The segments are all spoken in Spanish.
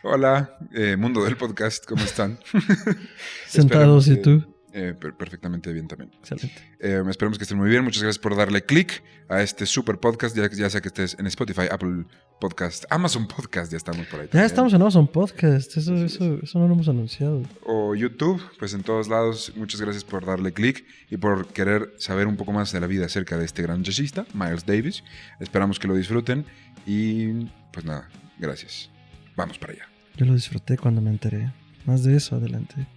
Hola, mundo del podcast, ¿cómo están? Sentados, ¿y tú? Perfectamente bien también. Excelente. Esperemos que estén muy bien. Muchas gracias por darle click a este super podcast, ya sea que estés en Spotify, Apple Podcast, Amazon Podcast, ya estamos por ahí Ya también. estamos en Amazon Podcast, eso no lo hemos anunciado. O YouTube, pues en todos lados. Muchas gracias por darle click y por querer saber un poco más de la vida acerca de este gran jazzista, Miles Davis. Esperamos que lo disfruten y pues nada, gracias. Vamos para allá. Yo lo disfruté cuando me enteré. Más de eso, adelante.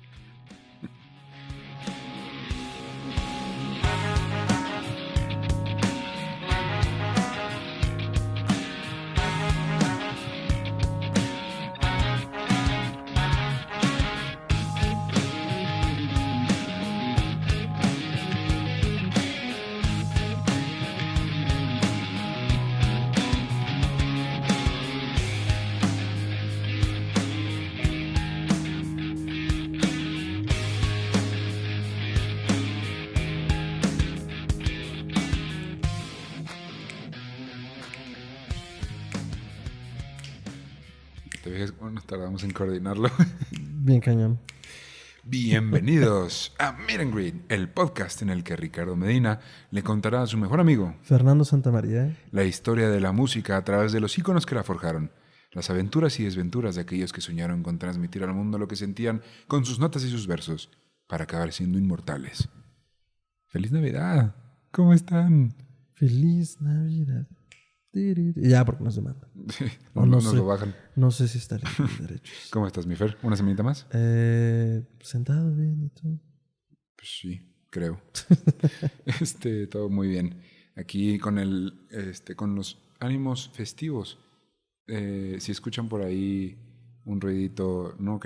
¿Te fijas cómo nos tardamos en coordinarlo? Bien cañón. Bienvenidos a Meet and Greet, el podcast en el que Ricardo Medina le contará a su mejor amigo Fernando Santamaría. la historia de la música a través de los íconos que la forjaron, las aventuras y desventuras de aquellos que soñaron con transmitir al mundo lo que sentían con sus notas y sus versos, para acabar siendo inmortales. ¡Feliz Navidad! ¿Cómo están? Feliz Navidad. Y ya, porque nos demandan. No, no nos sé. lo bajan. No sé si está en los derechos. ¿Cómo estás, mi Fer? ¿Una semanita más? Sentado bien, ¿y tú? Pues sí, creo. Todo muy bien. Aquí con con los ánimos festivos. Si escuchan por ahí un ruidito, no,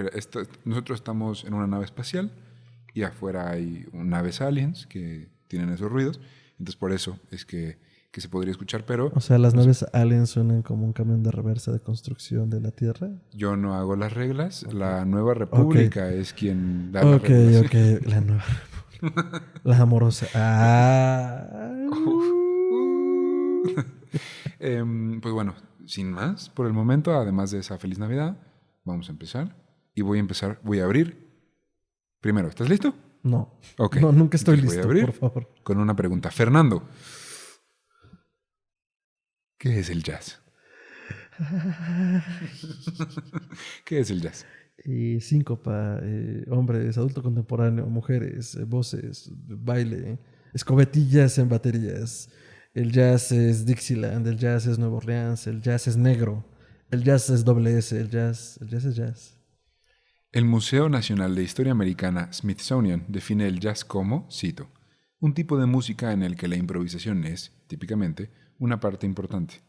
nosotros estamos en una nave espacial y afuera hay naves aliens que tienen esos ruidos. Entonces por eso es que se podría escuchar, pero... O sea, las naves aliens suenan como un camión de reversa de construcción de la Tierra. Yo no hago las reglas. Okay. La Nueva República es quien da las reglas. Ok. La Nueva República. La amorosa. Pues bueno, sin más, por el momento, además de esa feliz Navidad, vamos a empezar. Y voy a abrir. Primero, ¿estás listo? No. Ok. No, nunca estoy listo, voy a abrir por favor. Con una pregunta. Fernando, ¿qué es el jazz? ¿Qué es el jazz? Síncopa, hombres, adulto contemporáneo, mujeres, voces, baile, escobetillas en baterías. El jazz es Dixieland, el jazz es Nueva Orleans, el jazz es negro, el jazz es doble S, el jazz es jazz. El Museo Nacional de Historia Americana, Smithsonian, define el jazz como, cito, un tipo de música en el que la improvisación es, típicamente, una parte importante.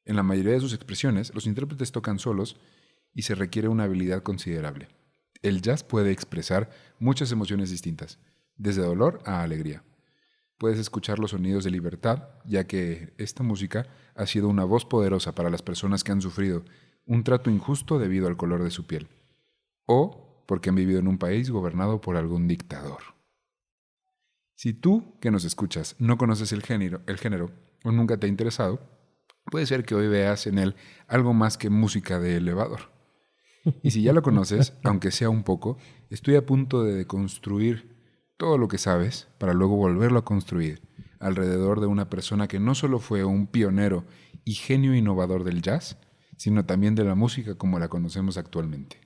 En la mayoría de sus expresiones, los intérpretes tocan solos y se requiere una habilidad considerable. El jazz puede expresar muchas emociones distintas, desde dolor a alegría. Puedes escuchar los sonidos de libertad, ya que esta música ha sido una voz poderosa para las personas que han sufrido un trato injusto debido al color de su piel, o porque han vivido en un país gobernado por algún dictador. Si tú, que nos escuchas, no conoces el género o nunca te ha interesado, puede ser que hoy veas en él algo más que música de elevador. Y si ya lo conoces, aunque sea un poco, estoy a punto de deconstruir todo lo que sabes para luego volverlo a construir alrededor de una persona que no solo fue un pionero y genio innovador del jazz, sino también de la música como la conocemos actualmente.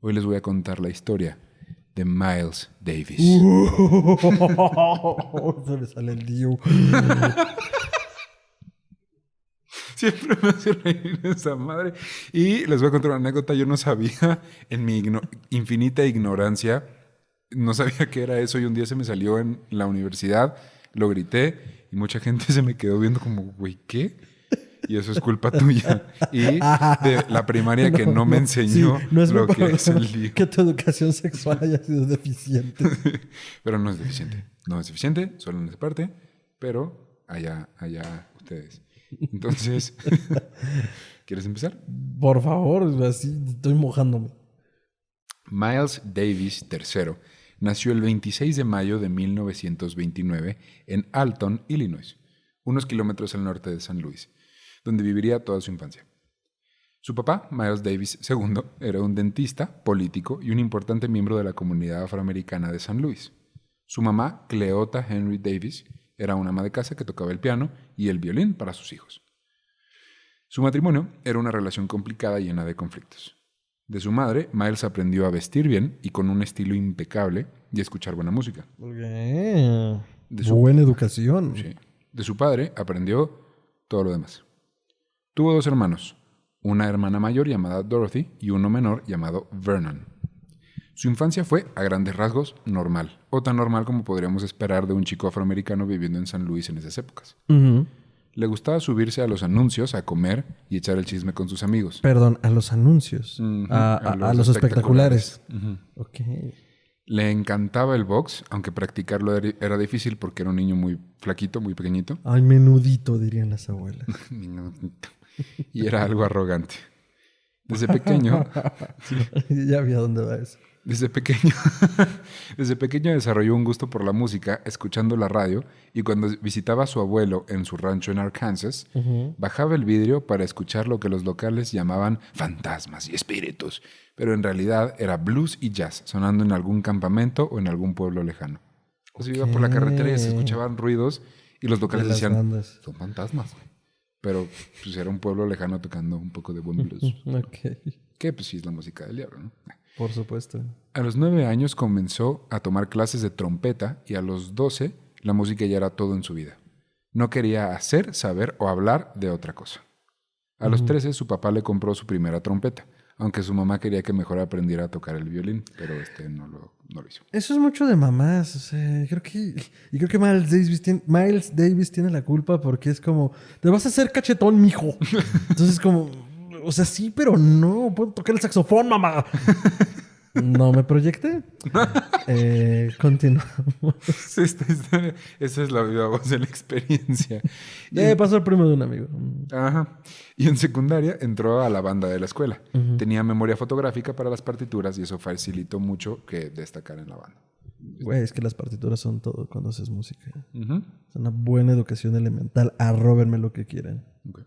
Hoy les voy a contar la historia de Miles Davis. Se me sale el Diu. Siempre me hace reír esa madre. Y les voy a contar una anécdota. Yo no sabía, en mi infinita ignorancia, no sabía qué era eso. Y un día se me salió en la universidad, lo grité y mucha gente se me quedó viendo como, güey, ¿qué? Y eso es culpa tuya. Y de la primaria que no me enseñó no es lo que es el lío. Que tu educación sexual haya sido deficiente. Pero no es deficiente. No es deficiente, solo en esa parte. Pero allá ustedes. Entonces, ¿quieres empezar? Por favor, así estoy mojándome. Miles Davis III nació el 26 de mayo de 1929 en Alton, Illinois, unos kilómetros al norte de San Luis, donde viviría toda su infancia. Su papá, Miles Davis II, era un dentista, político y un importante miembro de la comunidad afroamericana de San Luis. Su mamá, Cleota Henry Davis, era una ama de casa que tocaba el piano y el violín para sus hijos. Su matrimonio era una relación complicada y llena de conflictos. De su madre, Miles aprendió a vestir bien y con un estilo impecable y a escuchar buena música. Buena educación. Sí. De su padre aprendió todo lo demás. Tuvo 2 hermanos, una hermana mayor llamada Dorothy y uno menor llamado Vernon. Su infancia fue, a grandes rasgos, normal, o tan normal como podríamos esperar de un chico afroamericano viviendo en San Luis en esas épocas. Le gustaba subirse a los anuncios, a comer y echar el chisme con sus amigos. Perdón, a los anuncios. A los espectaculares. Ok. Le encantaba el box, aunque practicarlo era difícil porque era un niño muy flaquito, muy pequeñito. Ay, menudito, dirían las abuelas. Y era algo arrogante. Desde pequeño... Ya vi a dónde va eso. Desde pequeño desarrolló un gusto por la música, escuchando la radio, y cuando visitaba a su abuelo en su rancho en Arkansas, bajaba el vidrio para escuchar lo que los locales llamaban fantasmas y espíritus, pero en realidad era blues y jazz, sonando en algún campamento o en algún pueblo lejano. Entonces iba por la carretera y se escuchaban ruidos y los locales decían, bandas. Son fantasmas, güey. Pero pues era un pueblo lejano tocando un poco de buen blues. Que pues sí es la música del diablo, ¿no? Por supuesto. A los 9 años comenzó a tomar clases de trompeta y a los 12 la música ya era todo en su vida. No quería hacer, saber o hablar de otra cosa. A los 13 su papá le compró su primera trompeta, aunque su mamá quería que mejor aprendiera a tocar el violín, pero no lo hizo. Eso es mucho de mamás, o sea, creo que Miles Davis tiene la culpa porque es como, te vas a hacer cachetón, mijo. Entonces como, o sea, sí, pero no, puedo tocar el saxofón, mamá. No me proyecté. Continuamos. Esa es la viva voz de la experiencia. Pasó el primo de un amigo. Ajá. Y en secundaria entró a la banda de la escuela. Tenía memoria fotográfica para las partituras y eso facilitó mucho que destacara en la banda. Güey, es que las partituras son todo cuando haces música. Es una buena educación elemental. Arróbenme lo que quieran. Okay.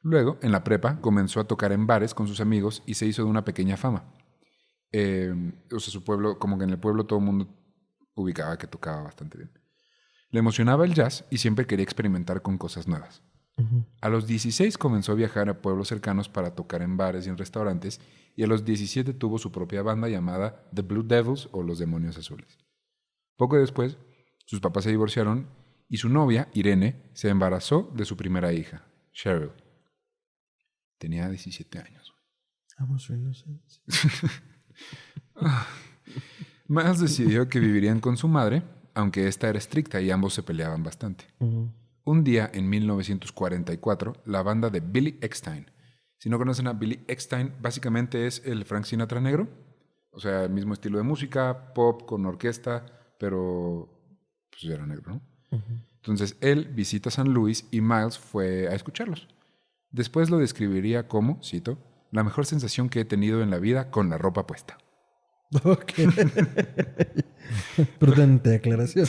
Luego, en la prepa, comenzó a tocar en bares con sus amigos y se hizo de una pequeña fama. O sea, su pueblo, como que en el pueblo todo el mundo ubicaba que tocaba bastante bien. Le emocionaba el jazz y siempre quería experimentar con cosas nuevas. A los 16 comenzó a viajar a pueblos cercanos para tocar en bares y en restaurantes, y a los 17 tuvo su propia banda llamada The Blue Devils o Los Demonios Azules. Poco después, sus papás se divorciaron y su novia, Irene, se embarazó de su primera hija, Cheryl. Tenía 17 años. Amo su inocencia. Miles decidió que vivirían con su madre, aunque esta era estricta y ambos se peleaban bastante. Un día, en 1944, la banda de Billy Eckstine. Si no conocen a Billy Eckstine, básicamente es el Frank Sinatra negro. O sea, el mismo estilo de música, pop con orquesta, pero pues era negro, ¿no? Entonces, él visita San Luis y Miles fue a escucharlos. Después lo describiría como, cito, la mejor sensación que he tenido en la vida con la ropa puesta. Ok. Prudente aclaración.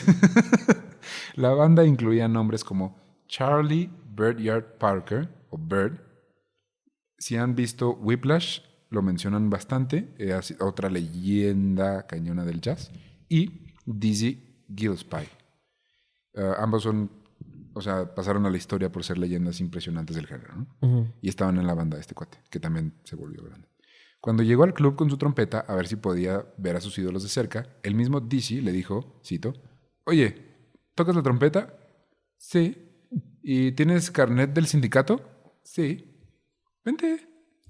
La banda incluía nombres como Charlie Birdyard Parker o Bird. Si han visto Whiplash, lo mencionan bastante. Es otra leyenda cañona del jazz. Y Dizzy Gillespie. Ambos son, o sea, pasaron a la historia por ser leyendas impresionantes del género, ¿no? Y estaban en la banda de este cuate, que también se volvió grande. Cuando llegó al club con su trompeta a ver si podía ver a sus ídolos de cerca, el mismo Dizzy le dijo, cito, oye, ¿tocas la trompeta? Sí. ¿Y tienes carnet del sindicato? Sí. Vente.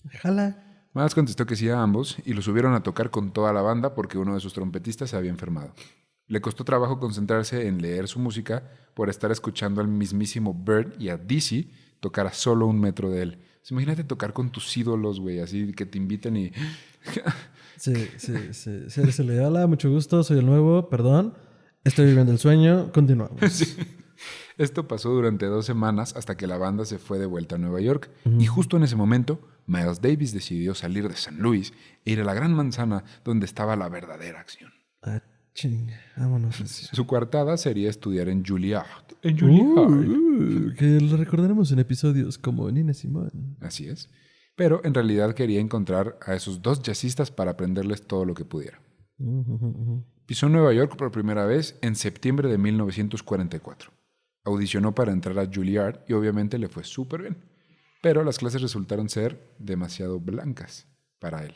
Jala. Miles contestó que sí a ambos y lo subieron a tocar con toda la banda porque uno de sus trompetistas se había enfermado. Le costó trabajo concentrarse en leer su música por estar escuchando al mismísimo Bird y a Dizzy tocar a solo 1 metro de él. Imagínate tocar con tus ídolos, güey, así que te inviten y... Sí. Se le da hola, mucho gusto, soy el nuevo, perdón. Estoy viviendo el sueño, continuamos. Sí. Esto pasó durante 2 semanas hasta que la banda se fue de vuelta a Nueva York. Y justo en ese momento, Miles Davis decidió salir de San Luis e ir a la Gran Manzana, donde estaba la verdadera acción. Chinga, vámonos. Su coartada sería estudiar en Juilliard. Que lo recordaremos en episodios como Nina Simone. Así es. Pero en realidad quería encontrar a esos dos jazzistas para aprenderles todo lo que pudiera. Pisó Nueva York por primera vez en septiembre de 1944. Audicionó para entrar a Juilliard y obviamente le fue súper bien. Pero las clases resultaron ser demasiado blancas para él.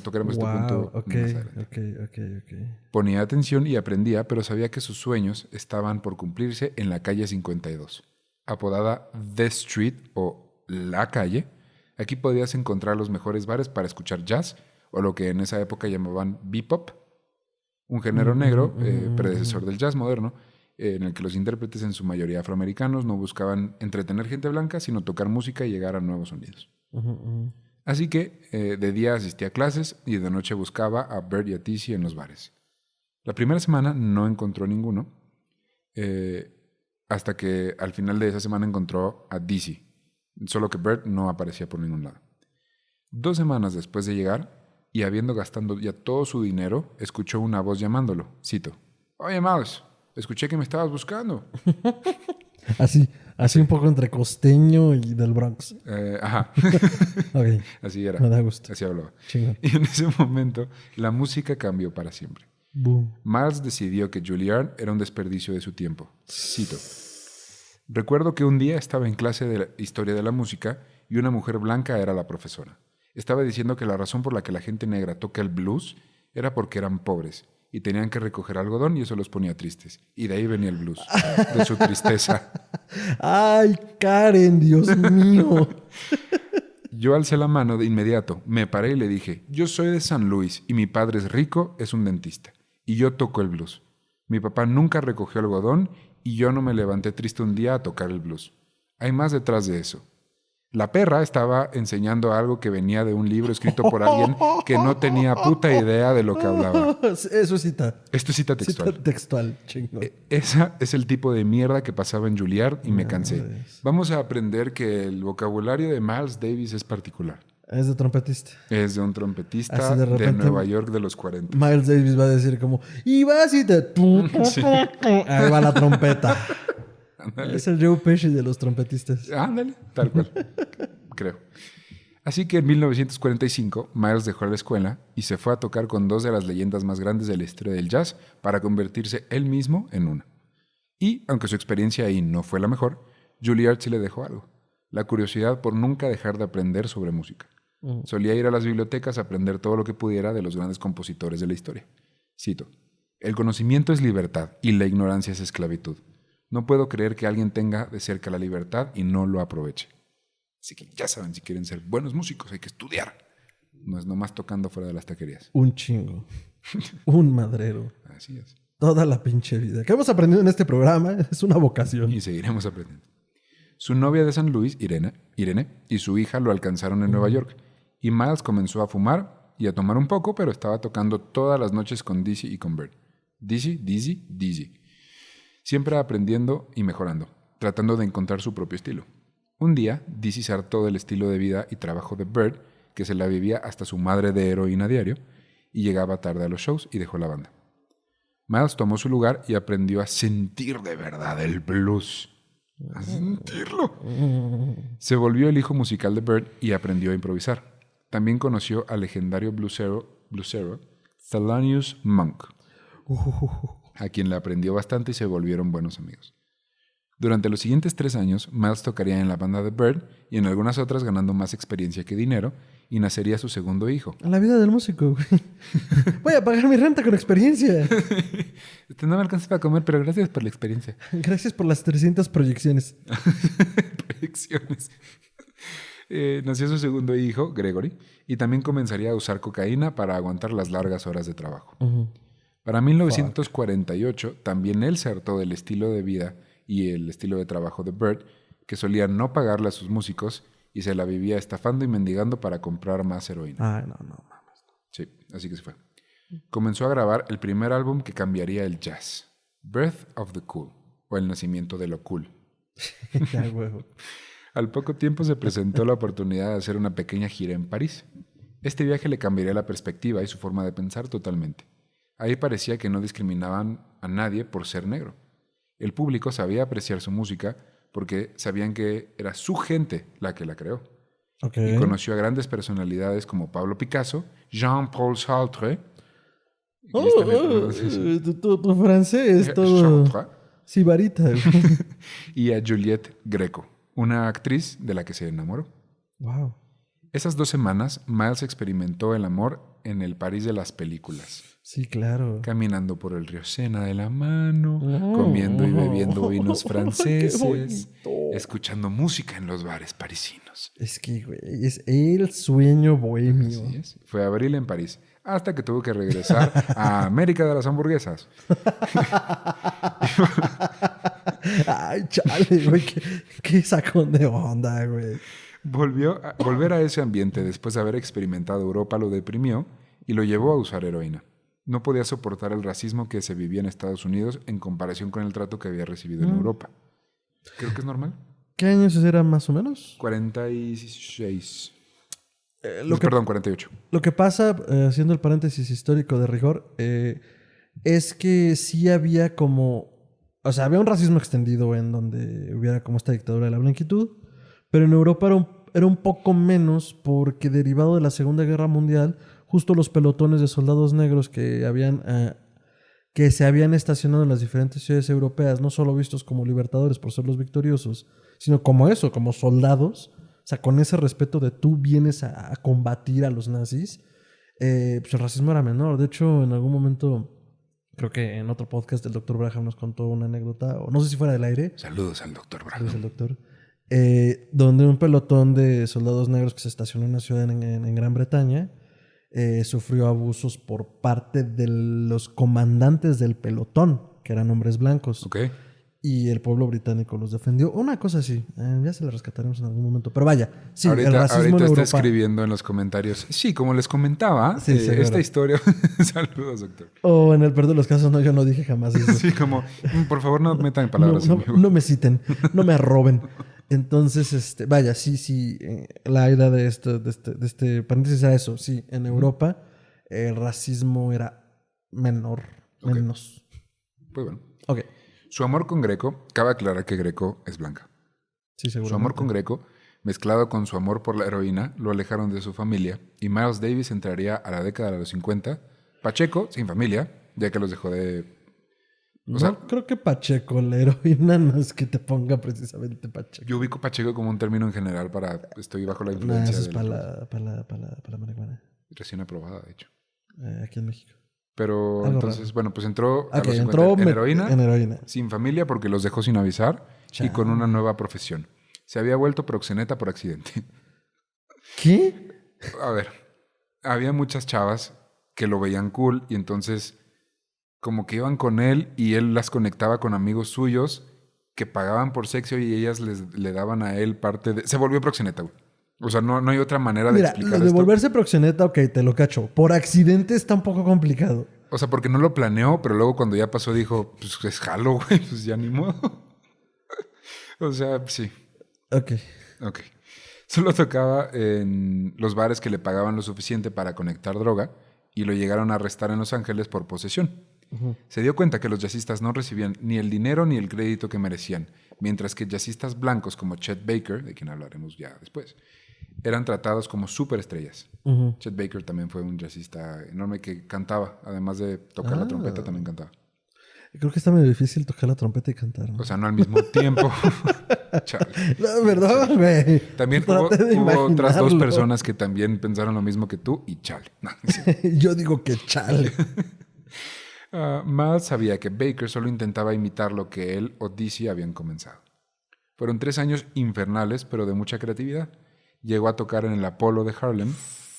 Tocaremos este punto más adelante. Ok. Ponía atención y aprendía, pero sabía que sus sueños estaban por cumplirse en la calle 52, apodada The Street o La Calle. Aquí podías encontrar los mejores bares para escuchar jazz, o lo que en esa época llamaban bebop, un género negro, predecesor del jazz moderno, en el que los intérpretes, en su mayoría afroamericanos, no buscaban entretener gente blanca, sino tocar música y llegar a nuevos sonidos. Así que de día asistía a clases y de noche buscaba a Bert y a Dizzy en los bares. La primera semana no encontró ninguno, hasta que al final de esa semana encontró a Dizzy, solo que Bert no aparecía por ningún lado. 2 semanas después de llegar, y habiendo gastado ya todo su dinero, escuchó una voz llamándolo. Cito: «Oye, Mouse, escuché que me estabas buscando». Así un poco entre costeño y del Bronx. Ajá. Okay. Así era. Me da gusto. Así hablaba. Chingón. Y en ese momento, la música cambió para siempre. Boom. Miles decidió que Juilliard era un desperdicio de su tiempo. Cito: «Recuerdo que un día estaba en clase de historia de la música y una mujer blanca era la profesora. Estaba diciendo que la razón por la que la gente negra toca el blues era porque eran pobres y tenían que recoger algodón y eso los ponía tristes. Y de ahí venía el blues, de su tristeza». ¡Ay, Karen, Dios mío! Yo alcé la mano de inmediato, me paré y le dije: «Yo soy de San Luis y mi padre es rico, es un dentista. Y yo toco el blues. Mi papá nunca recogió algodón y yo no me levanté triste un día a tocar el blues. Hay más detrás de eso». La perra estaba enseñando algo que venía de un libro escrito por alguien que no tenía puta idea de lo que hablaba. Eso cita. Esto es cita textual. Cita textual, chingón. Esa es el tipo de mierda que pasaba en Juilliard y me cansé. Vamos a aprender que el vocabulario de Miles Davis es particular. Es de trompetista. Es de un trompetista Así de repente, de Nueva York de los 40. Miles Davis va a decir como, y vas y te... Sí. Ahí va la trompeta. Ándale. Es el Joe Pesci de los trompetistas. Ándale, tal cual. Creo. Así que en 1945, Miles dejó la escuela y se fue a tocar con 2 de las leyendas más grandes de la historia del jazz para convertirse él mismo en una. Y, aunque su experiencia ahí no fue la mejor, Juilliard sí le dejó algo: la curiosidad por nunca dejar de aprender sobre música. Solía ir a las bibliotecas a aprender todo lo que pudiera de los grandes compositores de la historia. Cito: «El conocimiento es libertad y la ignorancia es esclavitud. No puedo creer que alguien tenga de cerca la libertad y no lo aproveche». Así que ya saben, si quieren ser buenos músicos hay que estudiar. No es nomás tocando fuera de las taquerías. Un chingo. Un madrero. Así es. Toda la pinche vida. ¿Qué hemos aprendido en este programa? Es una vocación. Y seguiremos aprendiendo. Su novia de San Luis, Irene, y su hija lo alcanzaron en Nueva York. Y Miles comenzó a fumar y a tomar un poco, pero estaba tocando todas las noches con Dizzy y con Bert. Dizzy. Siempre aprendiendo y mejorando, tratando de encontrar su propio estilo. Un día, Dizzy se hartó del estilo de vida y trabajo de Bert, que se la vivía hasta su madre de heroína diario, y llegaba tarde a los shows y dejó la banda. Miles tomó su lugar y aprendió a sentir de verdad el blues. A sentirlo. Se volvió el hijo musical de Bert y aprendió a improvisar. También conoció al legendario bluesero Thelonious Monk, a quien le aprendió bastante y se volvieron buenos amigos. Durante los siguientes 3 años, Miles tocaría en la banda de Bert y en algunas otras, ganando más experiencia que dinero, y nacería su segundo hijo. La vida del músico, güey. Voy a pagar mi renta con experiencia. No me alcanza para comer, pero gracias por la experiencia. Gracias por las 300 proyecciones. Proyecciones. Nació su segundo hijo, Gregory, y también comenzaría a usar cocaína para aguantar las largas horas de trabajo. Para 1948, también él se hartó del estilo de vida y el estilo de trabajo de Bert, que solía no pagarle a sus músicos y se la vivía estafando y mendigando para comprar más heroína. Ay, no mames. Sí, así que se fue. Comenzó a grabar el primer álbum que cambiaría el jazz, Birth of the Cool, o El nacimiento de lo cool. Ya, huevo. Al poco tiempo se presentó la oportunidad de hacer una pequeña gira en París. Este viaje le cambiaría la perspectiva y su forma de pensar totalmente. Ahí parecía que no discriminaban a nadie por ser negro. El público sabía apreciar su música porque sabían que era su gente la que la creó. Ok. y conoció a grandes personalidades como Pablo Picasso, Jean-Paul Sartre, Oh, y este tu francés, todo Sartre, sibarita. y a Juliette Greco, una actriz de la que se enamoró. Wow. Esas 2 semanas, Miles experimentó el amor en el París de las películas, Sí, claro. caminando por el río Sena de la mano, Oh, comiendo y bebiendo vinos qué franceses, bonito. escuchando música en los bares parisinos. Es que, güey, es el sueño bohemio. Así es. Fue abril en París, hasta que tuvo que regresar a América de las hamburguesas. Ay, chale, güey, qué sacón de onda, güey. Volver a ese ambiente después de haber experimentado Europa lo deprimió y lo llevó a usar heroína. No podía soportar el racismo que se vivía en Estados Unidos en comparación con el trato que había recibido en Europa. Creo que es normal. ¿Qué años era más o menos? 46. Lo 48. Lo que pasa, haciendo el paréntesis histórico de rigor, es que sí había como... O sea, había un racismo extendido en donde hubiera como esta dictadura de la blanquitud, pero en Europa era un poco menos porque derivado de la Segunda Guerra Mundial, justo los pelotones de soldados negros que se habían estacionado en las diferentes ciudades europeas, no solo vistos como libertadores por ser los victoriosos, sino como eso, como soldados, o sea, con ese respeto de tú vienes a combatir a los nazis, pues el racismo era menor. De hecho, en algún momento, creo que en otro podcast el doctor Braham nos contó una anécdota, o no sé si fuera del aire. Saludos al doctor Braham. Saludos al doctor. Donde un pelotón de soldados negros que se estacionó en una ciudad en Gran Bretaña sufrió abusos por parte de los comandantes del pelotón, que eran hombres blancos. Ok. Y el pueblo británico los defendió. Una cosa así. Ya se la rescataremos en algún momento. Pero vaya, sí, el racismo ahorita en está Europa... escribiendo en los comentarios. Sí, como les comentaba, Sí, seguro. esta historia... Saludos, doctor. O en el peor de los casos, no, yo no dije jamás eso. Sí, como, por favor, no metan palabras en mi boca. No me citen, no me arroben. Entonces, vaya, sí, la idea de este paréntesis era eso. Sí, en Europa el racismo era menor, Ok. menos. Pues bueno. Ok, Su amor con Greco, cabe aclarar que Greco es blanca. sí, Su amor seguramente. con Greco, mezclado con su amor por la heroína, lo alejaron de su familia y Miles Davis entraría a la década de los 50, Pacheco, sin familia, ya que los dejó de... O sea, No creo que Pacheco, la heroína, no es que te ponga precisamente Pacheco. yo ubico Pacheco como un término en general para estoy bajo la Nah, influencia eso es del para la marihuana. recién aprobada, de hecho. Aquí en México. Pero Algo entonces, raro. bueno, pues entró a Ok, los 50 entró en heroína, en heroína. sin familia porque los dejó sin avisar y Chale. con una nueva profesión. Se había vuelto proxeneta por accidente. ¿Qué? A ver, había muchas chavas que lo veían cool y entonces como que iban con él y él las conectaba con amigos suyos que pagaban por sexo y ellas le daban a él parte de... Se volvió proxeneta, güey. O sea, no hay otra manera de Mira, explicar lo de esto. volverse proxeneta, ok, te lo cacho. Por accidente está un poco complicado. O sea, porque no lo planeó, pero luego cuando ya pasó dijo, pues es jalo, güey, pues ya ni modo. O sea, sí. Ok. Ok. Solo tocaba en los bares que le pagaban lo suficiente para conectar droga y lo llegaron a arrestar en Los Ángeles por posesión. Se dio cuenta que los jazzistas no recibían ni el dinero ni el crédito que merecían, mientras que jazzistas blancos como Chet Baker, de quien hablaremos ya después, eran tratados como superestrellas. Chet Baker también fue un jazzista enorme que cantaba, además de tocar la trompeta, también cantaba. Creo que está medio difícil tocar la trompeta y cantar, ¿no? O sea, no al mismo tiempo. Chale. No, perdón, güey. También Traté de hubo otras dos imaginarlo. personas que también pensaron lo mismo que tú y chale. No, sí. Yo digo que chale. Miles sabía que Baker solo intentaba imitar lo que él o Dizzy habían comenzado. Fueron 3 años infernales, pero de mucha creatividad. Llegó a tocar en el Apollo de Harlem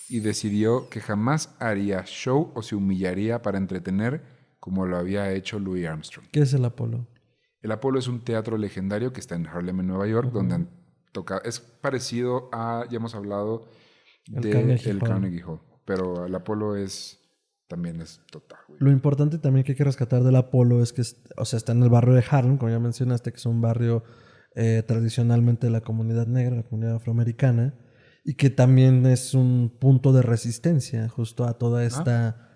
y decidió que jamás haría show o se humillaría para entretener como lo había hecho Louis Armstrong. ¿Qué es el Apolo? El Apollo es un teatro legendario que está en Harlem, en Nueva York, donde han tocado... Es parecido a... Ya hemos hablado El del Carnegie Hall. Carnegie Hall. Pero el Apollo también es total, güey. Lo importante también que hay que rescatar del Apolo es que, o sea, está en el barrio de Harlem, como ya mencionaste, que es un barrio tradicionalmente de la comunidad negra, la comunidad afroamericana, y que también es un punto de resistencia justo a toda esta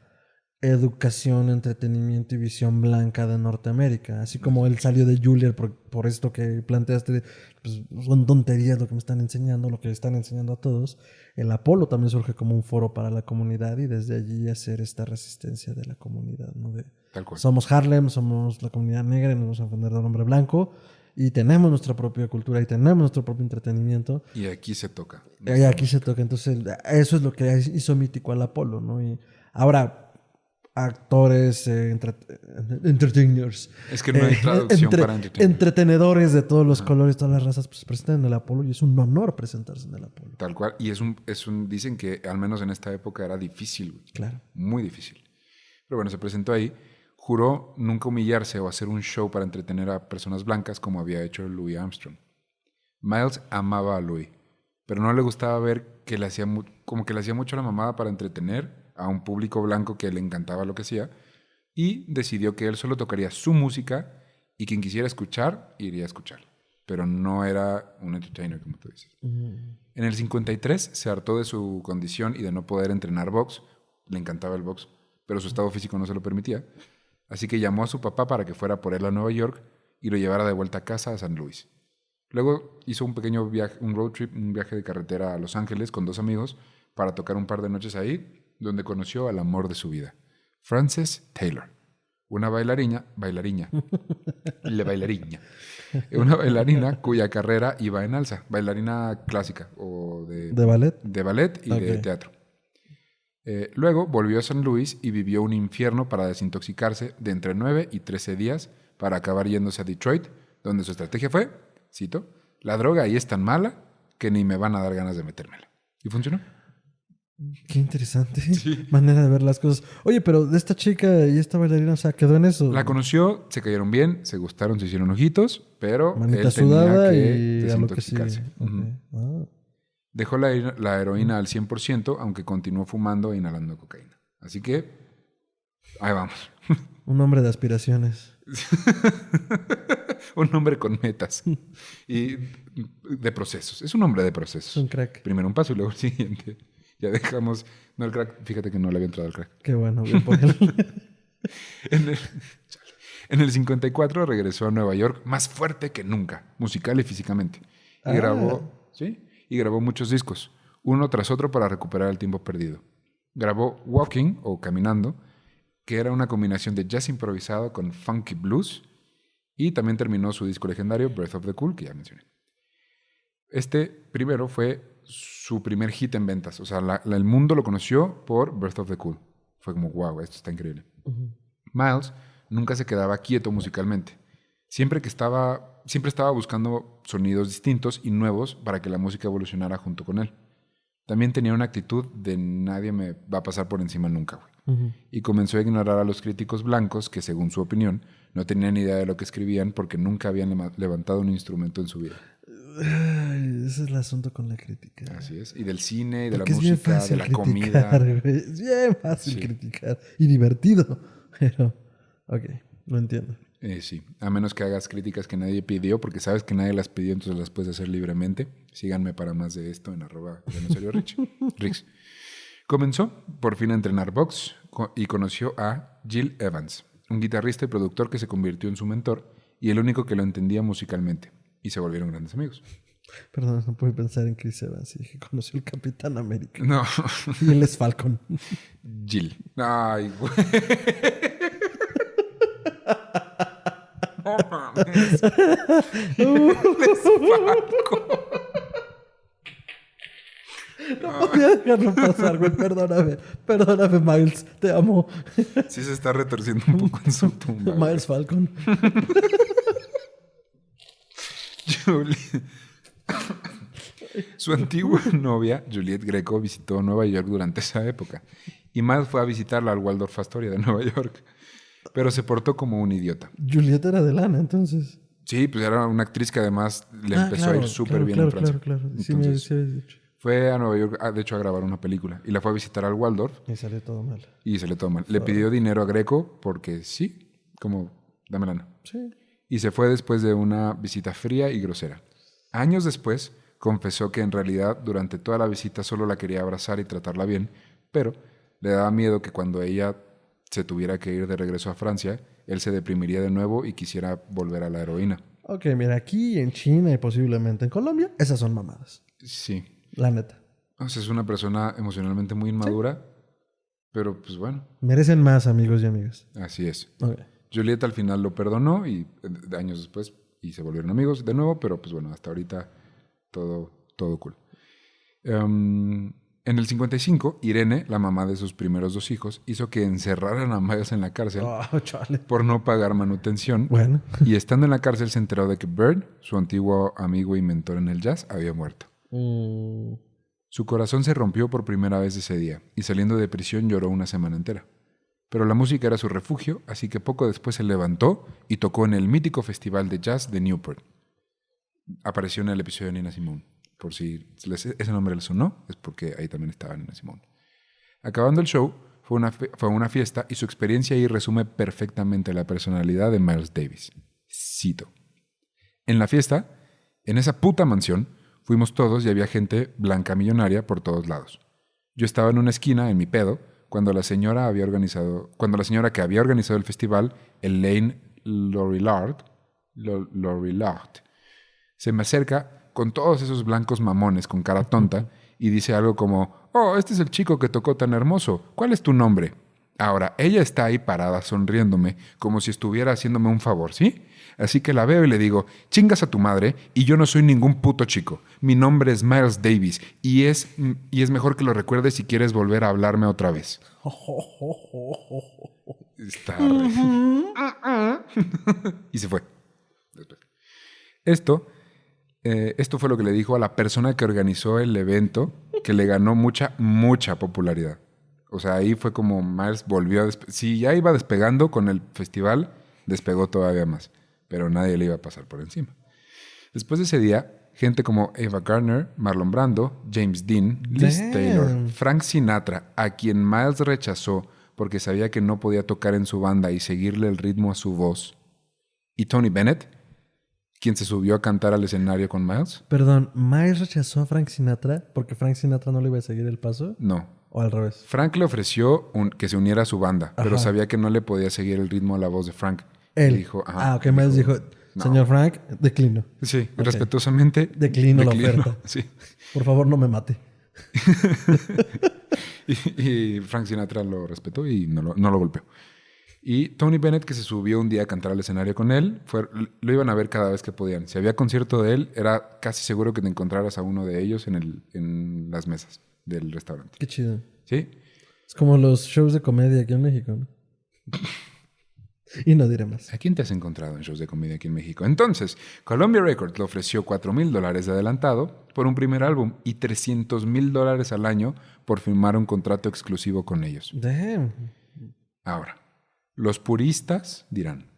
educación, entretenimiento y visión blanca de Norteamérica. Así como él salió de Juilliard por esto que planteaste, pues son tonterías lo que me están enseñando, lo que están enseñando a todos. El Apolo también surge como un foro para la comunidad y desde allí hacer esta resistencia de la comunidad, ¿no? Tal cual. Somos Harlem, somos la comunidad negra y nos vamos a ofender del hombre blanco y tenemos nuestra propia cultura y tenemos nuestro propio entretenimiento. Y aquí se toca. Y aquí se toca. Entonces, eso es lo que hizo mítico al Apolo, ¿no? Y ahora, actores, entertainers. Es que no hay traducción para entretener. Entretenedores de todos los colores, todas las razas, pues se presentan en el Apolo y es un honor presentarse en el Apolo. Tal cual. Y dicen que al menos en esta época era difícil, güey. Claro. Muy difícil. Pero bueno, se presentó ahí. Juró nunca humillarse o hacer un show para entretener a personas blancas como había hecho Louis Armstrong. Miles amaba a Louis, pero no le gustaba ver que le hacía como que le hacía mucho la mamada para entretener a un público blanco que le encantaba lo que hacía, y decidió que él solo tocaría su música y quien quisiera escuchar, iría a escuchar. Pero no era un entertainer, como tú dices. En el 53 se hartó de su condición y de no poder entrenar box. Le encantaba el box, pero su estado físico no se lo permitía. Así que llamó a su papá para que fuera por él a Nueva York y lo llevara de vuelta a casa a San Luis. Luego hizo un pequeño viaje, un road trip, un viaje de carretera a Los Ángeles con 2 amigos para tocar un par de noches ahí, donde conoció al amor de su vida, Frances Taylor, una bailarina una bailarina cuya carrera iba en alza, bailarina clásica o ¿De ballet? De ballet y de teatro. Luego volvió a San Luis y vivió un infierno para desintoxicarse de entre 9 y 13 días para acabar yéndose a Detroit, donde su estrategia fue, cito, la droga ahí es tan mala que ni me van a dar ganas de metérmela. ¿Y funcionó? Qué interesante manera de ver las cosas. Oye, pero de esta chica y esta bailarina, o sea, quedó en eso. La conoció, se cayeron bien, se gustaron, se hicieron ojitos, pero manita él sudada tenía que y a lo que desintoxicarse. sigue. Okay. Dejó la heroína al 100%, aunque continuó fumando e inhalando cocaína. Así que, ahí vamos. Un hombre de aspiraciones. Un hombre con metas y de procesos. Es un hombre de procesos. Un crack. Primero un paso y luego el siguiente. Ya dejamos... No, el crack, fíjate que no le había entrado al crack. Qué bueno, bien por él. En el 54 regresó a Nueva York más fuerte que nunca, musical y físicamente. Y grabó muchos discos, uno tras otro para recuperar el tiempo perdido. Grabó Walking, o Caminando, que era una combinación de jazz improvisado con funky blues, y también terminó su disco legendario, Breath of the Cool, que ya mencioné. Este primero fue su primer hit en ventas. O sea, el mundo lo conoció por Breath of the Cool. Fue como, wow, esto está increíble. Miles nunca se quedaba quieto musicalmente. Siempre estaba buscando sonidos distintos y nuevos para que la música evolucionara junto con él. También tenía una actitud de nadie me va a pasar por encima nunca, güey. Y comenzó a ignorar a los críticos blancos que, según su opinión, no tenían idea de lo que escribían porque nunca habían levantado un instrumento en su vida. Ay, ese es el asunto con la crítica. Así es. Y del cine, y de porque la música, de la comida. Güey. Es bien fácil criticar. Y divertido. Pero, ok, lo entiendo. Sí, a menos que hagas críticas que nadie pidió, porque sabes que nadie las pidió, entonces las puedes hacer libremente. Síganme para más de esto en @Rix. Comenzó por fin a entrenar box y conoció a Gil Evans, un guitarrista y productor que se convirtió en su mentor y el único que lo entendía musicalmente. Y se volvieron grandes amigos. Perdón, no pude pensar en Chris Evans. Y dije, conoció al Capitán América. No. Y él es Falcon. Gil. Ay, güey. No mames. Él es Falcon. No podía dejarlo pasar, güey. Perdóname. Perdóname, Miles. Te amo. Sí se está retorciendo un poco en su tumba. Miles Falcon. Su antigua novia, Juliette Greco, visitó Nueva York durante esa época. Y Miles fue a visitarla al Waldorf Astoria de Nueva York. Pero se portó como un idiota. Juliette era de lana, entonces. Sí, pues era una actriz que además le empezó a ir súper bien en Francia. Claro. Sí, entonces, me habías dicho. Fue a Nueva York, de hecho, a grabar una película. Y la fue a visitar al Waldorf. Y salió todo mal. Le pidió dinero a Greco porque sí, como, dame lana. Sí. Y se fue después de una visita fría y grosera. Años después, confesó que en realidad durante toda la visita solo la quería abrazar y tratarla bien, pero le daba miedo que cuando ella se tuviera que ir de regreso a Francia, él se deprimiría de nuevo y quisiera volver a la heroína. Ok, mira, aquí en China y posiblemente en Colombia, esas son mamadas. Sí. La neta. O sea, es una persona emocionalmente muy inmadura, pero pues bueno, Merecen más, amigos y amigas. así es. Ok. Julieta al final lo perdonó y años después y se volvieron amigos de nuevo, pero pues bueno, hasta ahorita todo cool. En el 55, Irene, la mamá de sus primeros 2 hijos, hizo que encerraran a Miles en la cárcel Oh, chale. por no pagar manutención. Bueno. Y estando en la cárcel se enteró de que Bird, su antiguo amigo y mentor en el jazz, había muerto. Su corazón se rompió por primera vez ese día y saliendo de prisión lloró una semana entera. Pero la música era su refugio, así que poco después se levantó y tocó en el mítico festival de jazz de Newport. Apareció en el episodio de Nina Simone. Por si ese nombre les sonó, es porque ahí también estaba Nina Simone. Acabando el show, fue una fiesta y su experiencia ahí resume perfectamente la personalidad de Miles Davis. Cito. En la fiesta, en esa puta mansión, fuimos todos y había gente blanca millonaria por todos lados. Yo estaba en una esquina, en mi pedo, cuando la señora que había organizado el festival, Elaine Lorillard, se me acerca con todos esos blancos mamones con cara tonta y dice algo como, oh, este es el chico que tocó tan hermoso, ¿cuál es tu nombre? Ahora, ella está ahí parada sonriéndome como si estuviera haciéndome un favor, ¿sí? Así que la veo y le digo, chingas a tu madre y yo no soy ningún puto chico. Mi nombre es Miles Davis y es mejor que lo recuerdes si quieres volver a hablarme otra vez. Está y se fue. Después. Esto fue lo que le dijo a la persona que organizó el evento, que le ganó mucha popularidad. O sea, ahí fue como Miles volvió a si ya iba despegando con el festival, despegó todavía más. Pero nadie le iba a pasar por encima. Después de ese día, gente como Ava Gardner, Marlon Brando, James Dean, Liz Taylor, Frank Sinatra, a quien Miles rechazó porque sabía que no podía tocar en su banda y seguirle el ritmo a su voz, y Tony Bennett, quien se subió a cantar al escenario con Miles. Perdón, ¿Miles rechazó a Frank Sinatra porque Frank Sinatra no le iba a seguir el paso? No. ¿O al revés? Frank le ofreció que se uniera a su banda, pero sabía que no le podía seguir el ritmo a la voz de Frank. Él. Dijo, Miles dijo, señor Frank, declino. Sí, respetuosamente. Declino la oferta. Sí. Por favor, no me mate. y Frank Sinatra lo respetó y no lo golpeó. Y Tony Bennett, que se subió un día a cantar al escenario con él, lo iban a ver cada vez que podían. Si había concierto de él, era casi seguro que te encontraras a uno de ellos en las mesas del restaurante. Qué chido. ¿Sí? Es como los shows de comedia aquí en México, ¿no? Y no diré más. ¿A quién te has encontrado en shows de comedia aquí en México? Entonces, Columbia Records le ofreció $4,000 de adelantado por un primer álbum y $300,000 al año por firmar un contrato exclusivo con ellos. Damn. Ahora, los puristas dirán,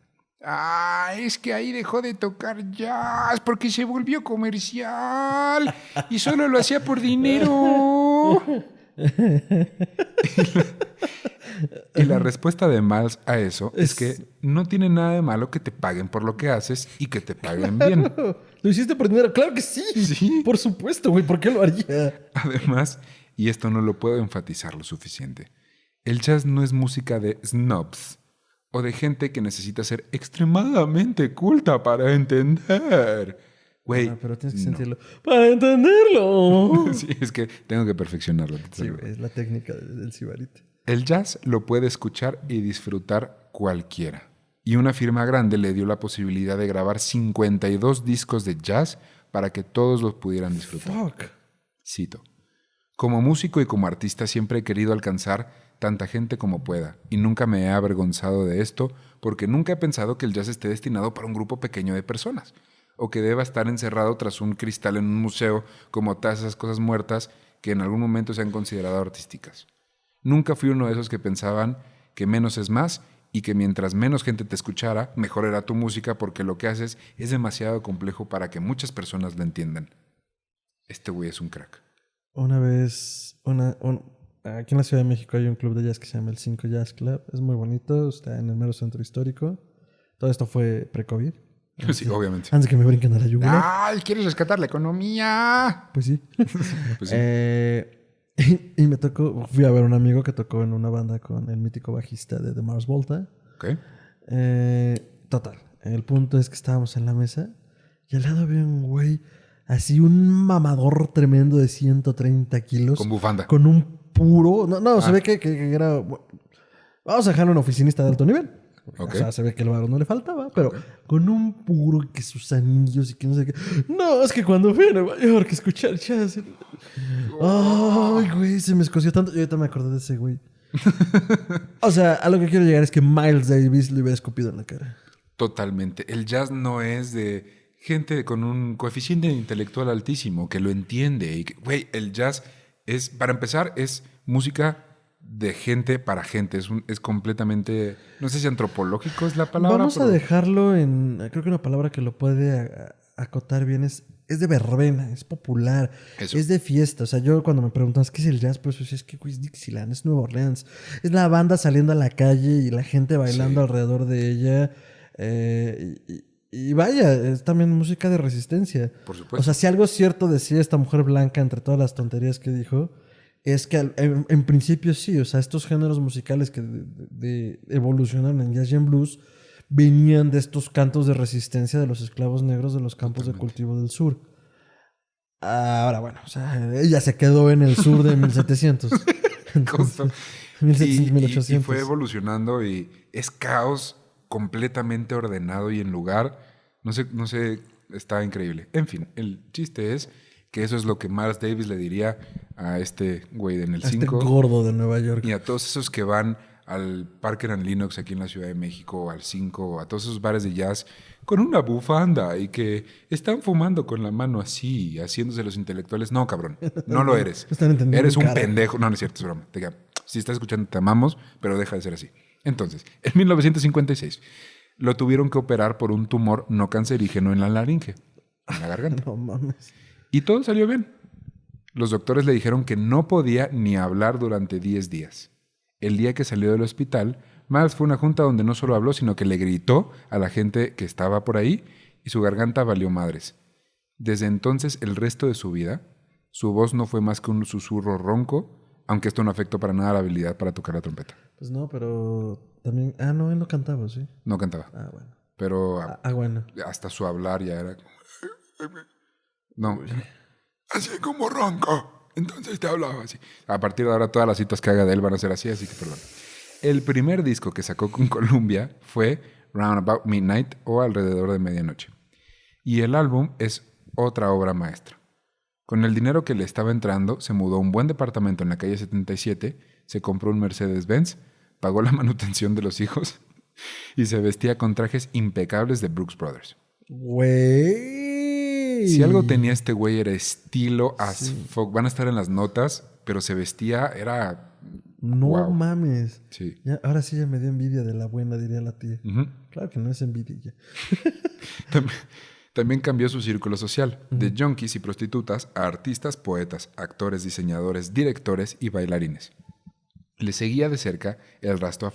es que ahí dejó de tocar jazz porque se volvió comercial y solo lo hacía por dinero. Y la respuesta de Miles a eso es que no tiene nada de malo que te paguen por lo que haces y que te paguen bien. ¿Lo hiciste por dinero? ¡Claro que sí! Sí. Por supuesto, güey. ¿Por qué lo haría? Además, y esto no lo puedo enfatizar lo suficiente, el jazz no es música de snobs o de gente que necesita ser extremadamente culta para entender. Güey, pero tienes que sentirlo. ¡Para entenderlo! Sí, es que tengo que perfeccionarlo. Sí, güey, es la técnica del sibarita. El jazz lo puede escuchar y disfrutar cualquiera. Y una firma grande le dio la posibilidad de grabar 52 discos de jazz para que todos los pudieran disfrutar. Fuck. Cito. Como músico y como artista siempre he querido alcanzar tanta gente como pueda y nunca me he avergonzado de esto porque nunca he pensado que el jazz esté destinado para un grupo pequeño de personas o que deba estar encerrado tras un cristal en un museo como todas esas cosas muertas que en algún momento se han considerado artísticas. Nunca fui uno de esos que pensaban que menos es más y que mientras menos gente te escuchara, mejor era tu música porque lo que haces es demasiado complejo para que muchas personas lo entiendan. Este güey es un crack. Una vez, aquí en la Ciudad de México hay un club de jazz que se llama el 5 Jazz Club. Es muy bonito, está en el mero centro histórico. Todo esto fue pre-COVID. Sí, obviamente. Antes de que me brinquen a la yugular. ¡Ay, quieres rescatar la economía! Pues sí. Pues sí. Y me tocó, fui a ver a un amigo que tocó en una banda con el mítico bajista de The Mars Volta. Ok. Total, el punto es que estábamos en la mesa y al lado había un güey, así un mamador tremendo de 130 kilos. Con bufanda. Con un puro... No, se ve que era... Vamos a dejarlo en oficinista de alto nivel. Ok. O sea, se ve que el varón no le faltaba, pero Ok. con un puro que sus anillos y que no sé qué. No, es que cuando fui a Nueva York a escuchar jazz. Ay, güey, se me escoció tanto. Yo ahorita me acordé de ese güey. O sea, a lo que quiero llegar es que Miles Davis le hubiera escupido en la cara. Totalmente. El jazz no es de gente con un coeficiente intelectual altísimo que lo entiende. Y que, güey, el jazz es, para empezar, es música de gente para gente. Es completamente, no sé si antropológico es la palabra. Vamos a pero dejarlo en... Creo que una palabra que lo puede acotar bien es de verbena, es popular, Eso. es de fiesta. O sea, yo cuando me preguntas qué es el jazz, pues es que güey, es Dixieland, es Nueva Orleans. Es la banda saliendo a la calle y la gente bailando Sí. alrededor de ella. Y vaya, es también música de resistencia. Por O supuesto. sea, si algo cierto decía esta mujer blanca entre todas las tonterías que dijo, es que en principio sí, o sea, estos géneros musicales que evolucionaron en jazz y en blues venían de estos cantos de resistencia de los esclavos negros de los campos de Totalmente. cultivo del sur. Ahora, bueno, o sea, ella se quedó en el sur de 1700. Justo. 1700, Y 1800. fue evolucionando y es caos completamente ordenado y en lugar. No sé, está increíble. En fin, el chiste es que eso es lo que Miles Davis le diría a este güey en el A este 5 gordo de Nueva York. y a todos esos que van al Parker and Linux aquí en la Ciudad de México, o al 5, a todos esos bares de jazz con una bufanda y que están fumando con la mano así, haciéndose los intelectuales. No, cabrón, no lo eres. No están entendiendo Eres un un carajo. pendejo. No, no es cierto, es broma. Si estás escuchando, te amamos, pero deja de ser así. Entonces, en 1956, lo tuvieron que operar por un tumor no cancerígeno en la laringe, en la garganta. No mames. Y todo salió bien. Los doctores le dijeron que no podía ni hablar durante 10 días. El día que salió del hospital, Miles fue a una junta donde no solo habló, sino que le gritó a la gente que estaba por ahí y su garganta valió madres. Desde entonces, el resto de su vida, su voz no fue más que un susurro ronco, aunque esto no afectó para nada la habilidad para tocar la trompeta. Pues no, pero también... Ah, no, él no cantaba, ¿sí? No cantaba, Ah, bueno. pero Bueno. hasta su hablar ya era... No, así como ronco. Entonces te hablaba así. A partir de ahora todas las citas que haga de él van a ser así, así que perdón. El primer disco que sacó con Columbia fue Round About Midnight o Alrededor de Medianoche. Y el álbum es otra obra maestra. Con el dinero que le estaba entrando, se mudó a un buen departamento en la calle 77, se compró un Mercedes-Benz, pagó la manutención de los hijos y se vestía con trajes impecables de Brooks Brothers. Güey. Si algo tenía este güey era estilo as fuck. Van a estar en las notas, pero se vestía, era... No wow. mames. Sí. Ya, ahora sí ya me dio envidia de la buena, diría la tía. Ujú. Claro que no es envidia. También cambió su círculo social, de junkies y prostitutas a artistas, poetas, actores, diseñadores, directores y bailarines. Le seguía de cerca el rastro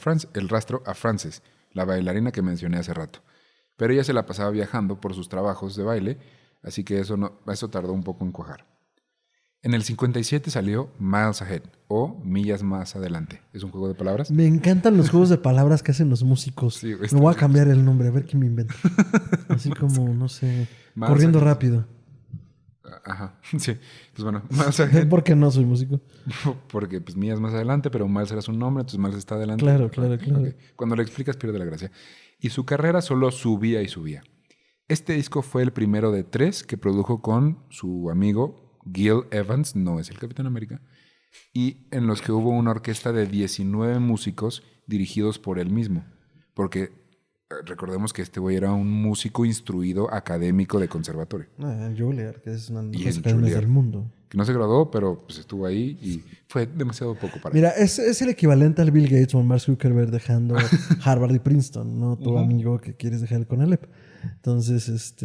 a Frances, la bailarina que mencioné hace rato. Pero ella se la pasaba viajando por sus trabajos de baile, así que eso tardó un poco en cuajar. En el 57 salió Miles Ahead, o Millas Más Adelante. ¿Es un juego de palabras? Me encantan los juegos de palabras que hacen los músicos. Sí, me voy a cambiar el nombre, a ver qué me invento. Así como, no sé, Miles corriendo Ahead. rápido. Ajá, sí. Pues bueno, Miles Ahead, ¿Por qué no soy músico? porque pues Millas Más Adelante, pero Miles era su nombre, entonces Miles está adelante. Claro. Ok. Cuando le explicas pierde la gracia. Y su carrera solo subía y subía. Este disco fue el primero de 3 que produjo con su amigo Gil Evans, no es el Capitán América, y en los que hubo una orquesta de 19 músicos dirigidos por él mismo. Porque recordemos que este güey era un músico instruido académico de conservatorio. Juilliard, que es una de las Y mejores en academias Juilliard. del mundo. Que no se graduó, pero pues estuvo ahí y fue demasiado poco para él. Mira, es el equivalente al Bill Gates o al Mark Zuckerberg dejando Harvard y Princeton, no tu amigo que quieres dejar el Conalep. Entonces,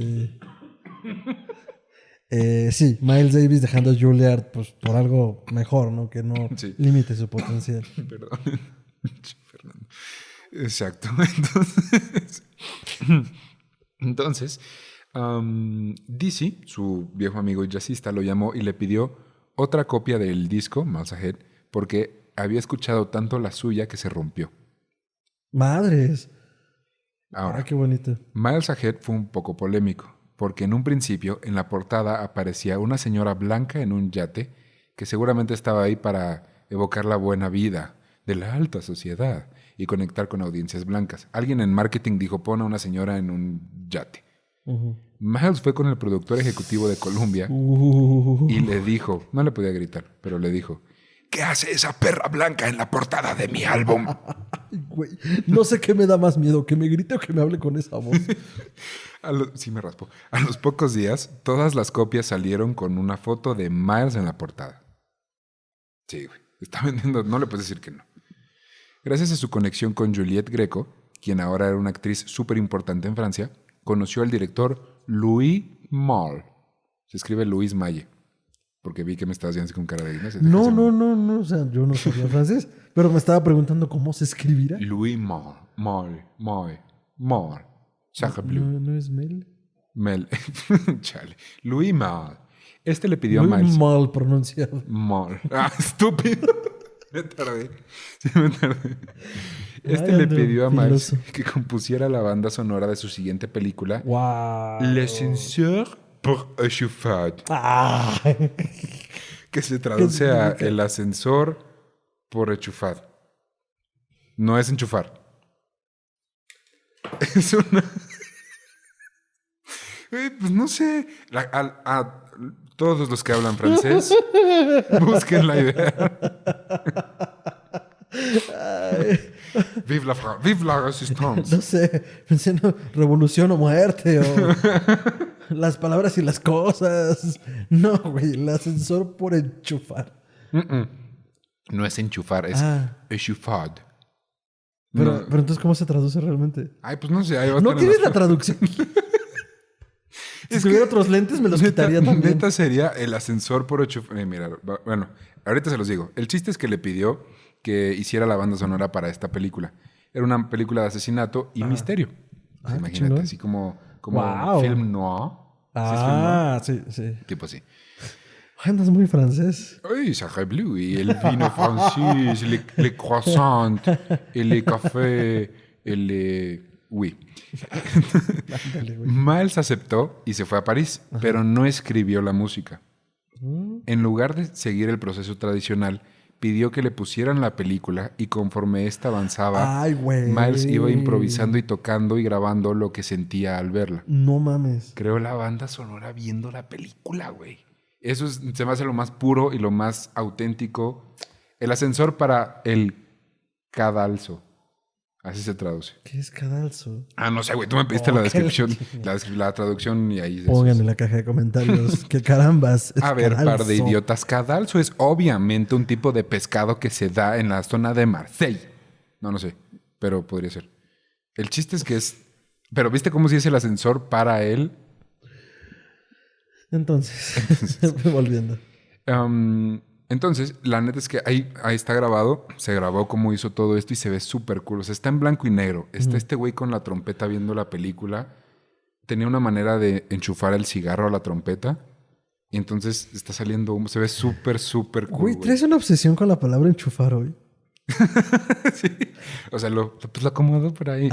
sí, Miles Davis dejando a Juilliard pues, por algo mejor, ¿no? Que no Sí. limite su potencial. Perdón. Fernando. Exacto. Entonces, Dizzy, su viejo amigo y jazzista, lo llamó y le pidió otra copia del disco, Miles Ahead, porque había escuchado tanto la suya que se rompió. Madres. Ahora, Qué bonito. Miles Ahead fue un poco polémico, porque en un principio en la portada aparecía una señora blanca en un yate que seguramente estaba ahí para evocar la buena vida de la alta sociedad y conectar con audiencias blancas. Alguien en marketing dijo, pon a una señora en un yate. Miles fue con el productor ejecutivo de Columbia y le dijo, no le podía gritar, pero le dijo, ¿qué hace esa perra blanca en la portada de mi álbum? Ay, güey. No sé qué me da más miedo, que me grite o que me hable con esa voz. Sí me raspó. A los pocos días, todas las copias salieron con una foto de Miles en la portada. Sí, güey. Está vendiendo, no le puedes decir que no. Gracias a su conexión con Juliette Greco, quien ahora era una actriz súper importante en Francia, conoció al director Louis Malle. Se escribe Louis Malle. Porque vi que me estabas viendo así con cara de... No. O sea, yo no sabía francés, pero me estaba preguntando cómo se escribirá. Louis Malle. Sacre bleu. ¿No es Mel? Mel. Chale. Louis Malle. Este le pidió a Muy Miles... mal pronunciado. Malle. Ah, estúpido. Me tardé. Sí, me tardé. Este Ay, le ando pidió a Miles filoso. que compusiera la banda sonora de su siguiente película, Wow. L'ascenseur pour échauffade, Ah. que se traduce a significa? el ascensor por enchufar. No es enchufar. Es una... Pues no sé. A todos los que hablan francés, busquen la idea. Vive la résistance. No sé, pensé en revolución o muerte o las palabras y las cosas. No, güey, el ascensor por enchufar. No es enchufar, es échauffade. Pero entonces, ¿cómo se traduce realmente? Ay, pues no sé. Ahí va a ¿No estar en tienes las- la traducción? Es Si tuviera otros lentes, me los quitaría también. Neta sería el ascensor por enchufar. Mira, bueno, ahorita se los digo. El chiste es que le pidió que hiciera la banda sonora para esta película. Era una película de asesinato y misterio. Pues qué imagínate, chingón. así como Wow. film noir. ¿Sí es film noir? Sí. Tipo así. Ay, andas muy francés. Ay, Sacre Bleu, y el vino francés, les croissants, y les cafés, Oui. Ándale, güey. Miles aceptó y se fue a París, pero no escribió la música. En lugar de seguir el proceso tradicional, pidió que le pusieran la película y conforme ésta avanzaba, Ay, güey. Miles iba improvisando y tocando y grabando lo que sentía al verla. No mames. Creó la banda sonora viendo la película, güey. Eso se me hace lo más puro y lo más auténtico. El ascensor para el cadalso. Así se traduce. ¿Qué es cadalso? Ah, no sé, güey. Tú me pediste la descripción, la traducción y ahí... Pongan en la caja de comentarios que carambas es A ver, par de cadalso. idiotas. Cadalso es obviamente un tipo de pescado que se da en la zona de Marseille. No sé, pero podría ser. El chiste es que es... Pero ¿viste cómo se dice el ascensor para él? Entonces, volviendo. Entonces, la neta es que ahí está grabado. Se grabó cómo hizo todo esto y se ve súper cool. O sea, está en blanco y negro. Está este güey con la trompeta viendo la película. Tenía una manera de enchufar el cigarro a la trompeta. Y entonces está saliendo humo. Se ve súper, súper cool, Güey, güey. traes una obsesión con la palabra enchufar hoy. Sí. O sea, lo acomodo por ahí.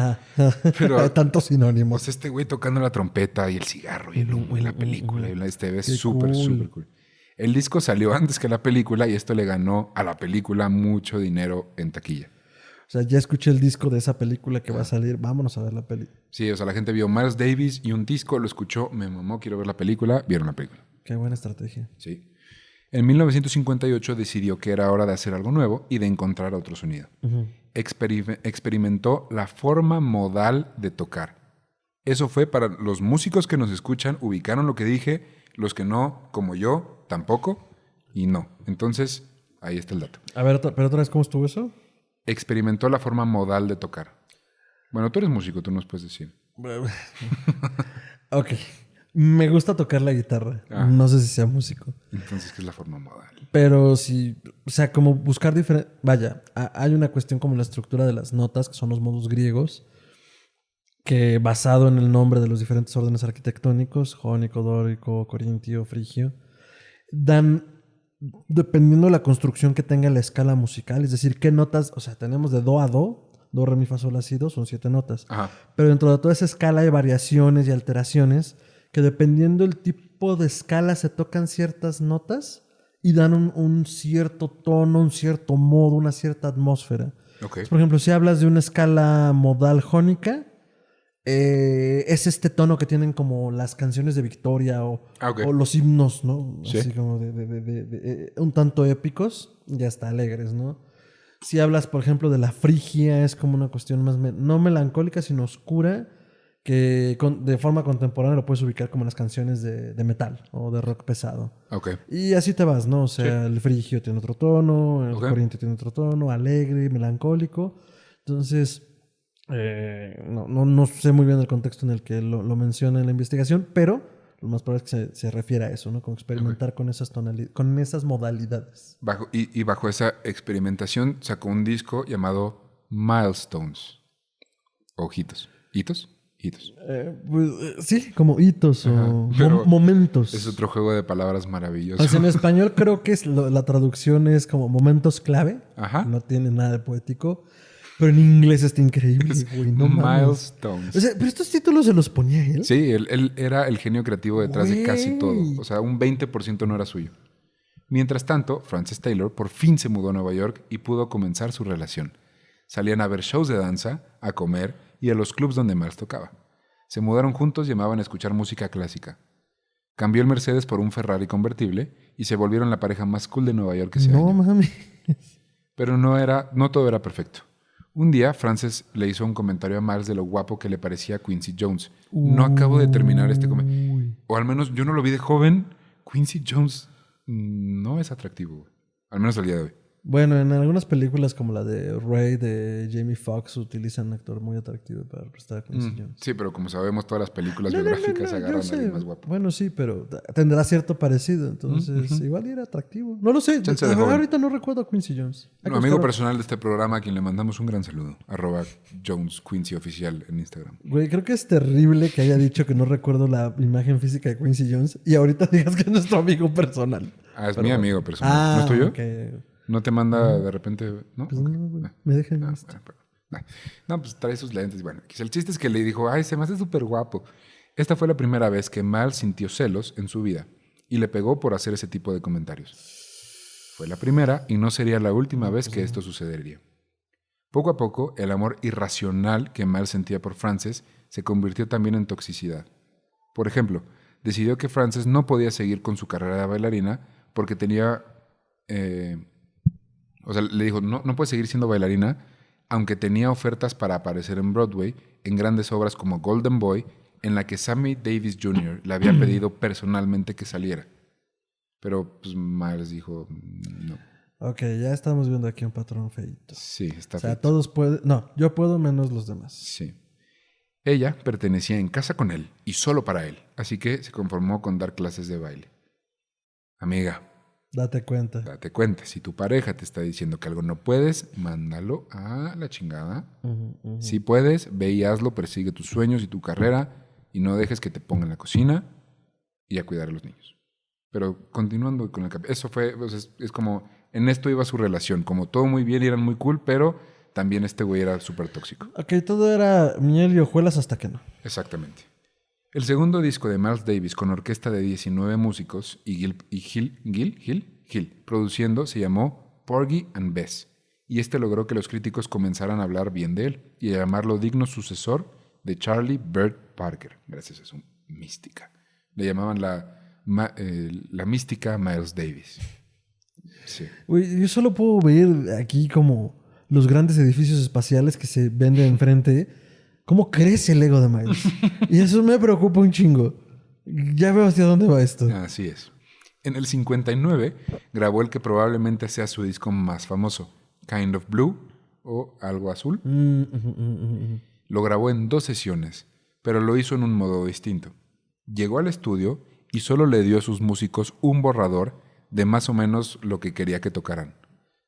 Pero- Hay tantos O sinónimos. sea, este güey tocando la trompeta y el cigarro y el humo y la película. Y este ve Qué súper, cool. súper cool. El disco salió antes que la película y esto le ganó a la película mucho dinero en taquilla. O sea, ya escuché el disco de esa película que va a salir. Vámonos a ver la peli. Sí, o sea, la gente vio Miles Davis y un disco, lo escuchó, me mamó, quiero ver la película, vieron la película. Qué buena estrategia. Sí. En 1958 decidió que era hora de hacer algo nuevo y de encontrar otro sonido. Experimentó la forma modal de tocar. Eso fue para los músicos que nos escuchan, ubicaron lo que dije, los que no, como yo, tampoco, y no. Entonces, ahí está el dato. A ver, pero otra vez, ¿cómo estuvo eso? Experimentó la forma modal de tocar. Bueno, tú eres músico, tú nos puedes decir. Ok. Me gusta tocar la guitarra. No sé si sea músico. Entonces, ¿qué es la forma modal? Pero sí, o sea, como buscar diferente... Vaya, hay una cuestión como la estructura de las notas, que son los modos griegos, que basado en el nombre de los diferentes órdenes arquitectónicos, jónico, dórico, corintio, frigio, dan dependiendo de la construcción que tenga la escala musical, es decir, qué notas, o sea, tenemos de do a do, re, mi, fa, sol, la, si, do, son 7 notas. Ajá. Pero dentro de toda esa escala hay variaciones y alteraciones que dependiendo del tipo de escala se tocan ciertas notas y dan un cierto tono, un cierto modo, una cierta atmósfera. Ok. Por ejemplo, si hablas de una escala modal jónica, es este tono que tienen como las canciones de Victoria Ok. o los himnos, ¿no? Sí. Así como un tanto épicos, ya está alegres, ¿no? Si hablas, por ejemplo, de la Frigia, es como una cuestión más, no melancólica, sino oscura, que de forma contemporánea lo puedes ubicar como las canciones de metal o de rock pesado. Ok. Y así te vas, ¿no? O sea, el frigio tiene otro tono, el corriente tiene otro tono, alegre, melancólico. Entonces, no sé muy bien el contexto en el que lo menciona en la investigación, pero lo más probable es que se refiere a eso, ¿no? Como experimentar con esas modalidades. Bajo esa experimentación sacó un disco llamado Milestones. Ojitos. ¿Hitos? Hitos. Sí, como hitos o momentos. Es otro juego de palabras maravilloso. Pues en español creo que la traducción es como momentos clave. Ajá. No tiene nada de poético. Pero en inglés está increíble, güey. No Milestones. O sea, pero estos títulos se los ponía él. Sí, él era el genio creativo detrás de casi todo. O sea, un 20% no era suyo. Mientras tanto, Frances Taylor por fin se mudó a Nueva York y pudo comenzar su relación. Salían a ver shows de danza, a comer y a los clubs donde Miles tocaba. Se mudaron juntos y amaban escuchar música clásica. Cambió el Mercedes por un Ferrari convertible y se volvieron la pareja más cool de Nueva York ese año. No mames. Pero no todo era perfecto. Un día, Frances le hizo un comentario a Miles de lo guapo que le parecía Quincy Jones. No acabo de terminar este comentario. O al menos yo no lo vi de joven. Quincy Jones no es atractivo. Al menos al día de hoy. Bueno, en algunas películas como la de Ray de Jamie Foxx utilizan un actor muy atractivo para prestar a Quincy Jones. Sí, pero como sabemos, todas las películas biográficas agarran a alguien más guapo. Bueno, sí, pero tendrá cierto parecido. Entonces, igual era atractivo. No lo sé. Ahorita no recuerdo a Quincy Jones. Un amigo personal de este programa a quien le mandamos un gran saludo. @JonesQuincyOficial en Instagram. Güey, creo que es terrible que haya dicho que no recuerdo la imagen física de Quincy Jones y ahorita digas que es nuestro amigo personal. Es mi amigo personal. ¿No estoy yo? Okay. ¿No te manda de repente? ¿No? Pues no, güey. Me deja en esto. No, pues trae sus lentes. Bueno, el chiste es que le dijo, ay, se me hace súper guapo. Esta fue la primera vez que Miles sintió celos en su vida y le pegó por hacer ese tipo de comentarios. Fue la primera y no sería la última vez que esto sucedería. Poco a poco, el amor irracional que Miles sentía por Frances se convirtió también en toxicidad. Por ejemplo, decidió que Frances no podía seguir con su carrera de bailarina porque tenía... le dijo, no puedes seguir siendo bailarina, aunque tenía ofertas para aparecer en Broadway en grandes obras como Golden Boy, en la que Sammy Davis Jr. le había pedido personalmente que saliera. Pero pues Miles dijo, no. Ok, ya estamos viendo aquí un patrón feito. Sí, está feito. O sea, feito. todos pueden... No, yo puedo menos los demás. Sí. Ella pertenecía en casa con él y solo para él, así que se conformó con dar clases de baile. Amiga, date cuenta. Date cuenta, si tu pareja te está diciendo que algo no puedes, mándalo a la chingada. Si puedes, ve y hazlo, persigue tus sueños y tu carrera y no dejes que te pongan en la cocina y a cuidar a los niños. Pero continuando con eso fue, es como, en esto iba su relación, como todo muy bien y eran muy cool, pero también este güey era súper tóxico. Ok, todo era miel y hojuelas hasta que no. Exactamente. El segundo disco de Miles Davis con orquesta de 19 músicos y Gil produciendo se llamó Porgy and Bess, y este logró que los críticos comenzaran a hablar bien de él y a llamarlo digno sucesor de Charlie Bird Parker, gracias a su mística. Le llamaban la mística Miles Davis. Sí. Uy, yo solo puedo ver aquí como los grandes edificios espaciales que se ven de enfrente. ¿Cómo crece el ego de Miles? Y eso me preocupa un chingo. Ya veo hacia dónde va esto. Así es. En el 59 grabó el que probablemente sea su disco más famoso, Kind of Blue o Algo Azul. Lo grabó en 2 sesiones, pero lo hizo en un modo distinto. Llegó al estudio y solo le dio a sus músicos un borrador de más o menos lo que quería que tocaran.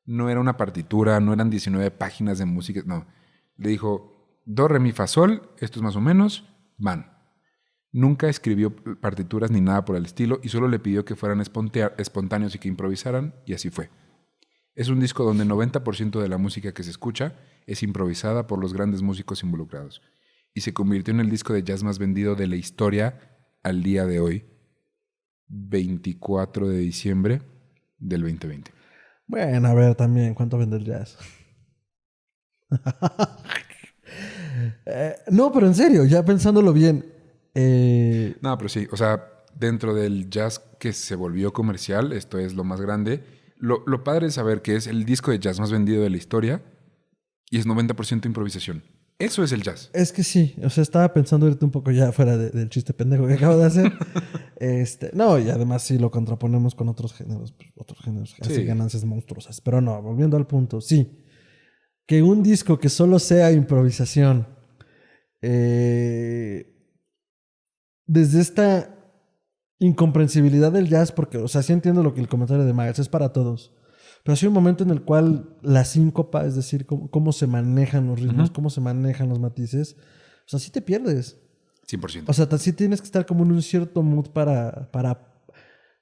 No era una partitura, no eran 19 páginas de música, no. Le dijo... Do, re, mi, fa, sol, esto es más o menos, van. Nunca escribió partituras ni nada por el estilo y solo le pidió que fueran espontáneos y que improvisaran, y así fue. Es un disco donde 90% de la música que se escucha es improvisada por los grandes músicos involucrados y se convirtió en el disco de jazz más vendido de la historia al día de hoy, 24 de diciembre del 2020. Bueno, a ver también, ¿cuánto vende el jazz? No, pero en serio, ya pensándolo bien. No, pero sí, o sea, dentro del jazz que se volvió comercial, esto es lo más grande. Lo padre es saber que es el disco de jazz más vendido de la historia y es 90% improvisación. Eso es el jazz. Es que sí, o sea, estaba pensando ahorita un poco ya fuera del chiste pendejo que acabo de hacer. No, y además sí lo contraponemos con otros géneros que hacen ganancias monstruosas. Pero no, volviendo al punto, sí. Que un disco que solo sea improvisación, desde esta incomprensibilidad del jazz, porque, o sea, sí entiendo lo que el comentario de Miles es para todos. Pero sí hay un momento en el cual la síncopa, es decir, cómo se manejan los ritmos, cómo se manejan los matices, o sea, sí te pierdes. 100%. O sea, sí tienes que estar como en un cierto mood para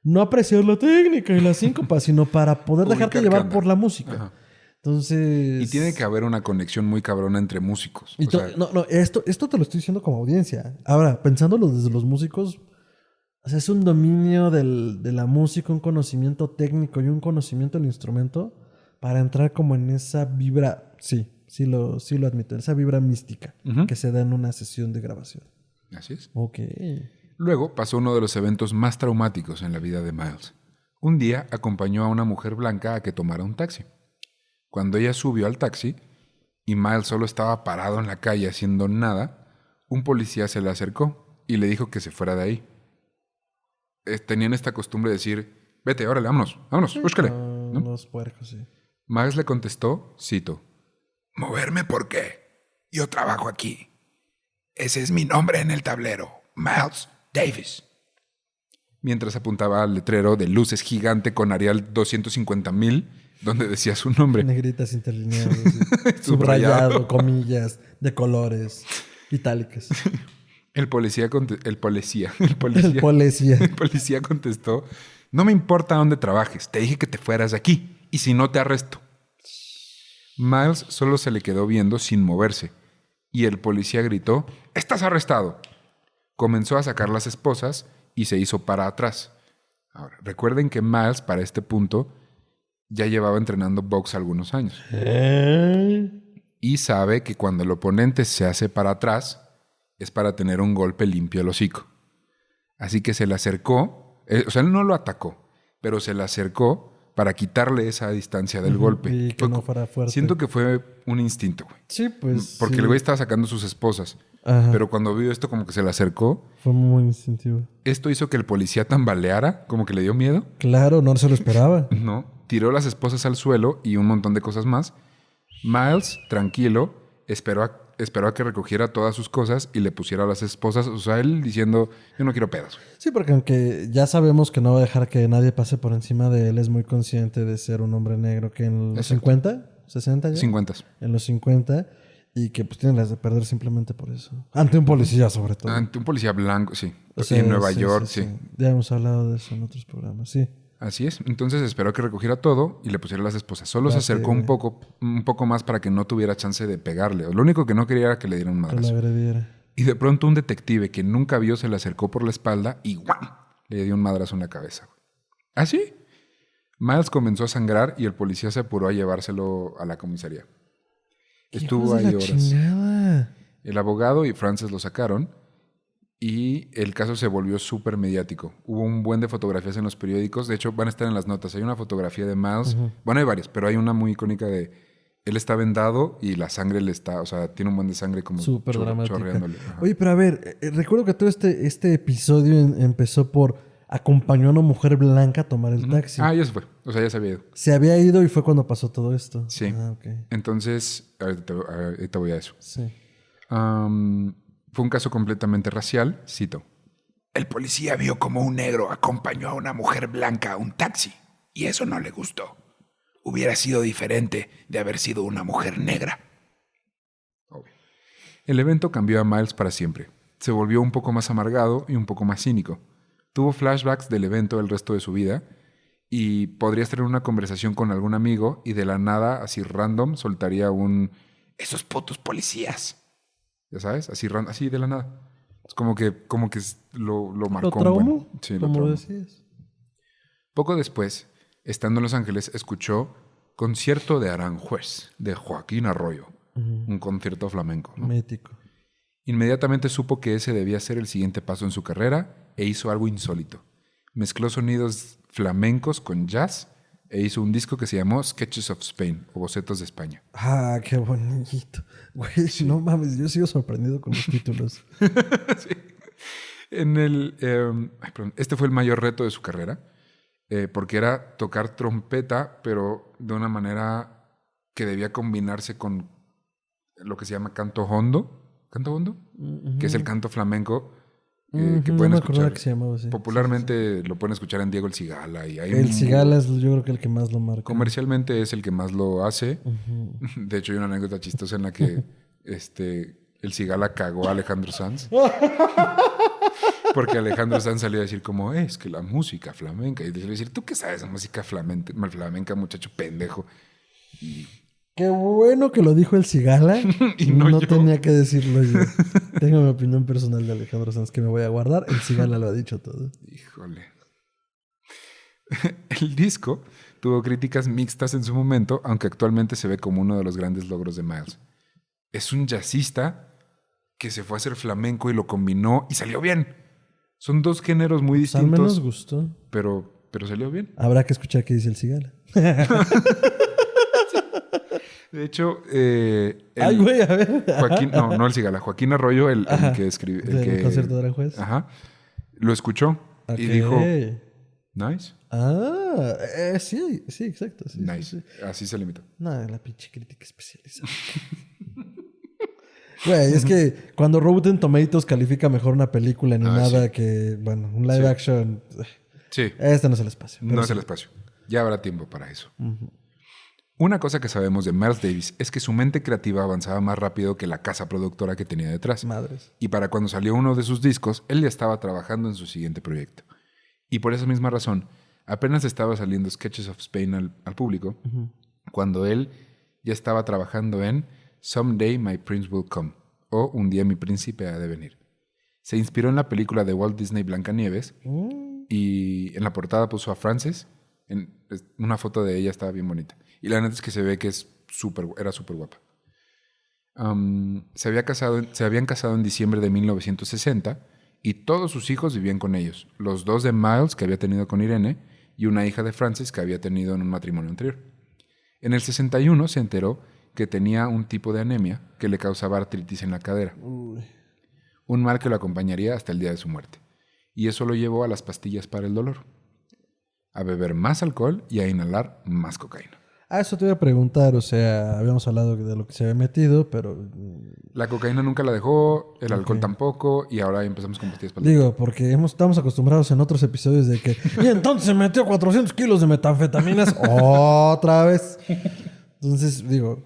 no apreciar la técnica y la síncopa, sino para poder dejarte llevar por la música. Ajá. Entonces... Y tiene que haber una conexión muy cabrona entre músicos. Y esto te lo estoy diciendo como audiencia. Ahora, pensándolo desde los músicos... O sea, es un dominio de la música, un conocimiento técnico y un conocimiento del instrumento para entrar como en esa vibra, sí lo admito, esa vibra mística que se da en una sesión de grabación. Así es. Ok. Luego pasó uno de los eventos más traumáticos en la vida de Miles. Un día acompañó a una mujer blanca a que tomara un taxi. Cuando ella subió al taxi y Miles solo estaba parado en la calle haciendo nada, un policía se le acercó y le dijo que se fuera de ahí. Tenían esta costumbre de decir, vete, órale, vámonos, búscale. ¿No? Los puercos, sí. Miles le contestó, cito, ¿moverme por qué? Yo trabajo aquí. Ese es mi nombre en el tablero, Miles Davis. Mientras apuntaba al letrero de luces gigante con Arial 250,000, donde decía su nombre. Negritas interlineadas, subrayado, comillas, de colores, itálicas. El policía contestó, no me importa dónde trabajes, te dije que te fueras de aquí, y si no te arresto. Miles solo se le quedó viendo sin moverse, y el policía gritó, ¡estás arrestado! Comenzó a sacar las esposas y se hizo para atrás. Ahora, recuerden que Miles, para este punto, ya llevaba entrenando box algunos años. Y sabe que cuando el oponente se hace para atrás, es para tener un golpe limpio al hocico. Así que se le acercó, o sea, él no lo atacó, pero se le acercó para quitarle esa distancia del golpe. Y que no fuera fuerte. Siento que fue un instinto, güey. Sí, pues. Porque el güey estaba sacando sus esposas. Ajá. Pero cuando vio esto, como que se le acercó. Fue muy instintivo. Esto hizo que el policía tambaleara, como que le dio miedo. Claro, no se lo esperaba. No. Tiró las esposas al suelo y un montón de cosas más. Miles, tranquilo, esperó a que recogiera todas sus cosas y le pusiera las esposas. O sea, él diciendo, yo no quiero pedos. Sí, porque aunque ya sabemos que no va a dejar que nadie pase por encima de él, es muy consciente de ser un hombre negro que en los 50, 60 ya. 50. En los 50. Y que pues tienen las de perder simplemente por eso. Ante un policía, sobre todo. Ante un policía blanco, sí. O sea, y en Nueva sí, York, sí. sí. Ya hemos hablado de eso en otros programas, sí. Así es. Entonces esperó a que recogiera todo y le pusiera las esposas. Solo se acercó un poco más para que no tuviera chance de pegarle. Lo único que no quería era que le dieran un Que madrazo. la agrediera. Y de pronto un detective que nunca vio se le acercó por la espalda y ¡guam! Le dio un madrazo en la cabeza. ¿Así? Miles comenzó a sangrar y el policía se apuró a llevárselo a la comisaría. Estuvo ahí horas. Chingada. El abogado y Frances lo sacaron y el caso se volvió súper mediático. Hubo un buen de fotografías en los periódicos. De hecho, van a estar en las notas. Hay una fotografía de Miles. Bueno, hay varias, pero hay una muy icónica de... Él está vendado y la sangre le está... O sea, tiene un buen de sangre como súper dramática. chorreándole. Ajá. Oye, pero a ver, recuerdo que todo este episodio empezó por... Acompañó a una mujer blanca a tomar el taxi. Ah, ya se fue. O sea, ya se había ido. Se había ido y fue cuando pasó todo esto. Sí. Ah, ok. Entonces, ahorita voy a eso. Sí. Fue un caso completamente racial. Cito. El policía vio como un negro acompañó a una mujer blanca a un taxi y eso no le gustó. Hubiera sido diferente de haber sido una mujer negra. Obvio. El evento cambió a Miles para siempre. se volvió un poco más amargado y un poco más cínico. Tuvo flashbacks del evento el resto de su vida y podrías tener una conversación con algún amigo y de la nada, así random, soltaría un "esos putos policías". Ya sabes, así de la nada. Es como que lo ¿Lo marcó traumó? Sí, lo Como traumó. decías. Poco después, estando en Los Ángeles, escuchó Concierto de Aranjuez, de Joaquín Arroyo, un concierto flamenco, ¿no? Mítico. Inmediatamente supo que ese debía ser el siguiente paso en su carrera e hizo algo insólito. Mezcló sonidos flamencos con jazz e hizo un disco que se llamó Sketches of Spain, o Bocetos de España. Ah, qué bonito. Güey, no mames, yo sigo sorprendido con los títulos. Este fue el mayor reto de su carrera, porque era tocar trompeta, pero de una manera que debía combinarse con lo que se llama canto hondo. ¿Canto hondo? Que es el canto flamenco que No pueden me acordaba escuchar. que se llamaba así. Popularmente lo pueden escuchar en Diego el Cigala. Y hay El Cigala es yo creo que el que más lo marca. Comercialmente es el que más lo hace. De hecho, hay una anécdota chistosa en la que el Cigala cagó a Alejandro Sanz. Porque Alejandro Sanz salió a decir como, es que la música flamenca. Y le iba a decir, ¿tú qué sabes de música flamenca, muchacho pendejo? Y Qué bueno que lo dijo el Cigala. Y no yo. Tenía que decirlo yo. Tengo mi opinión personal de Alejandro Sanz que me voy a guardar. El Cigala lo ha dicho todo. Híjole. El disco tuvo críticas mixtas en su momento, aunque actualmente se ve como uno de los grandes logros de Miles. Es un jazzista que se fue a hacer flamenco y lo combinó y salió bien. Son dos géneros muy Pues al distintos. menos gustó. Pero salió bien. Habrá que escuchar qué dice el Cigala. De hecho, Ay, güey, a ver. Joaquín, no el Cigala, Joaquín Arroyo, el que escribió. Del concierto de Aranjuez. Ajá. Lo escuchó y dijo, nice. Ah, sí, exacto. Sí, Nice. sí. Así se limitó. No, la pinche crítica especializada. Güey, es que cuando Rotten Tomatoes califica mejor una película animada que, bueno, un live action. Sí. Este no es el espacio. No es el espacio. Ya habrá tiempo para eso. Una cosa que sabemos de Miles Davis es que su mente creativa avanzaba más rápido que la casa productora que tenía detrás. Madres. Y para cuando salió uno de sus discos, él ya estaba trabajando en su siguiente proyecto. Y por esa misma razón, apenas estaba saliendo Sketches of Spain al público, cuando él ya estaba trabajando en Someday My Prince Will Come, o Un día mi príncipe ha de venir. Se inspiró en la película de Walt Disney Blancanieves y en la portada puso a Frances. Una foto de ella estaba bien bonita. Y la neta es que se ve que era súper guapa. Se habían casado en diciembre de 1960 y todos sus hijos vivían con ellos. Los dos de Miles, que había tenido con Irene, y una hija de Frances que había tenido en un matrimonio anterior. En el 61 se enteró que tenía un tipo de anemia que le causaba artritis en la cadera. Un mal que lo acompañaría hasta el día de su muerte. Y eso lo llevó a las pastillas para el dolor, a beber más alcohol y a inhalar más cocaína. Eso te iba a preguntar, o sea, habíamos hablado de lo que se había metido, pero... La cocaína nunca la dejó, el alcohol tampoco, y ahora empezamos con pastillas para el dolor. Digo, porque estamos acostumbrados en otros episodios de que... Y entonces se metió 400 kilos de metanfetaminas otra vez. Entonces, digo,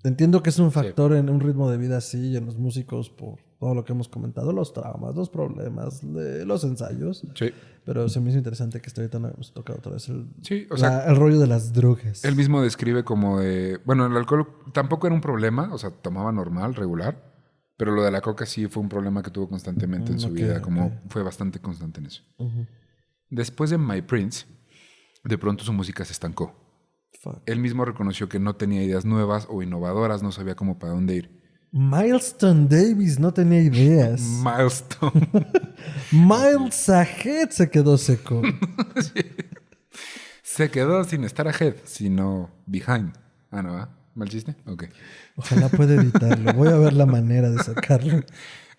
entiendo que es un factor en un ritmo de vida así, en los músicos, por todo lo que hemos comentado, los traumas, los problemas, los ensayos. Sí. Pero se me hizo interesante que ahorita no hemos tocado otra vez el rollo de las drogas. Él mismo describe como de... Bueno, el alcohol tampoco era un problema, o sea, tomaba normal, regular, pero lo de la coca sí fue un problema que tuvo constantemente en su vida, como fue bastante constante en eso. Después de My Prince, de pronto su música se estancó. Él mismo reconoció que no tenía ideas nuevas o innovadoras, no sabía cómo para dónde ir. Milestone Davis no tenía ideas. Milestone. Miles Ahead se quedó seco. Sí. Se quedó sin estar ahead, sino behind. Ah, ¿no? ¿Mal chiste? Ok. Ojalá pueda editarlo. Voy a ver la manera de sacarlo.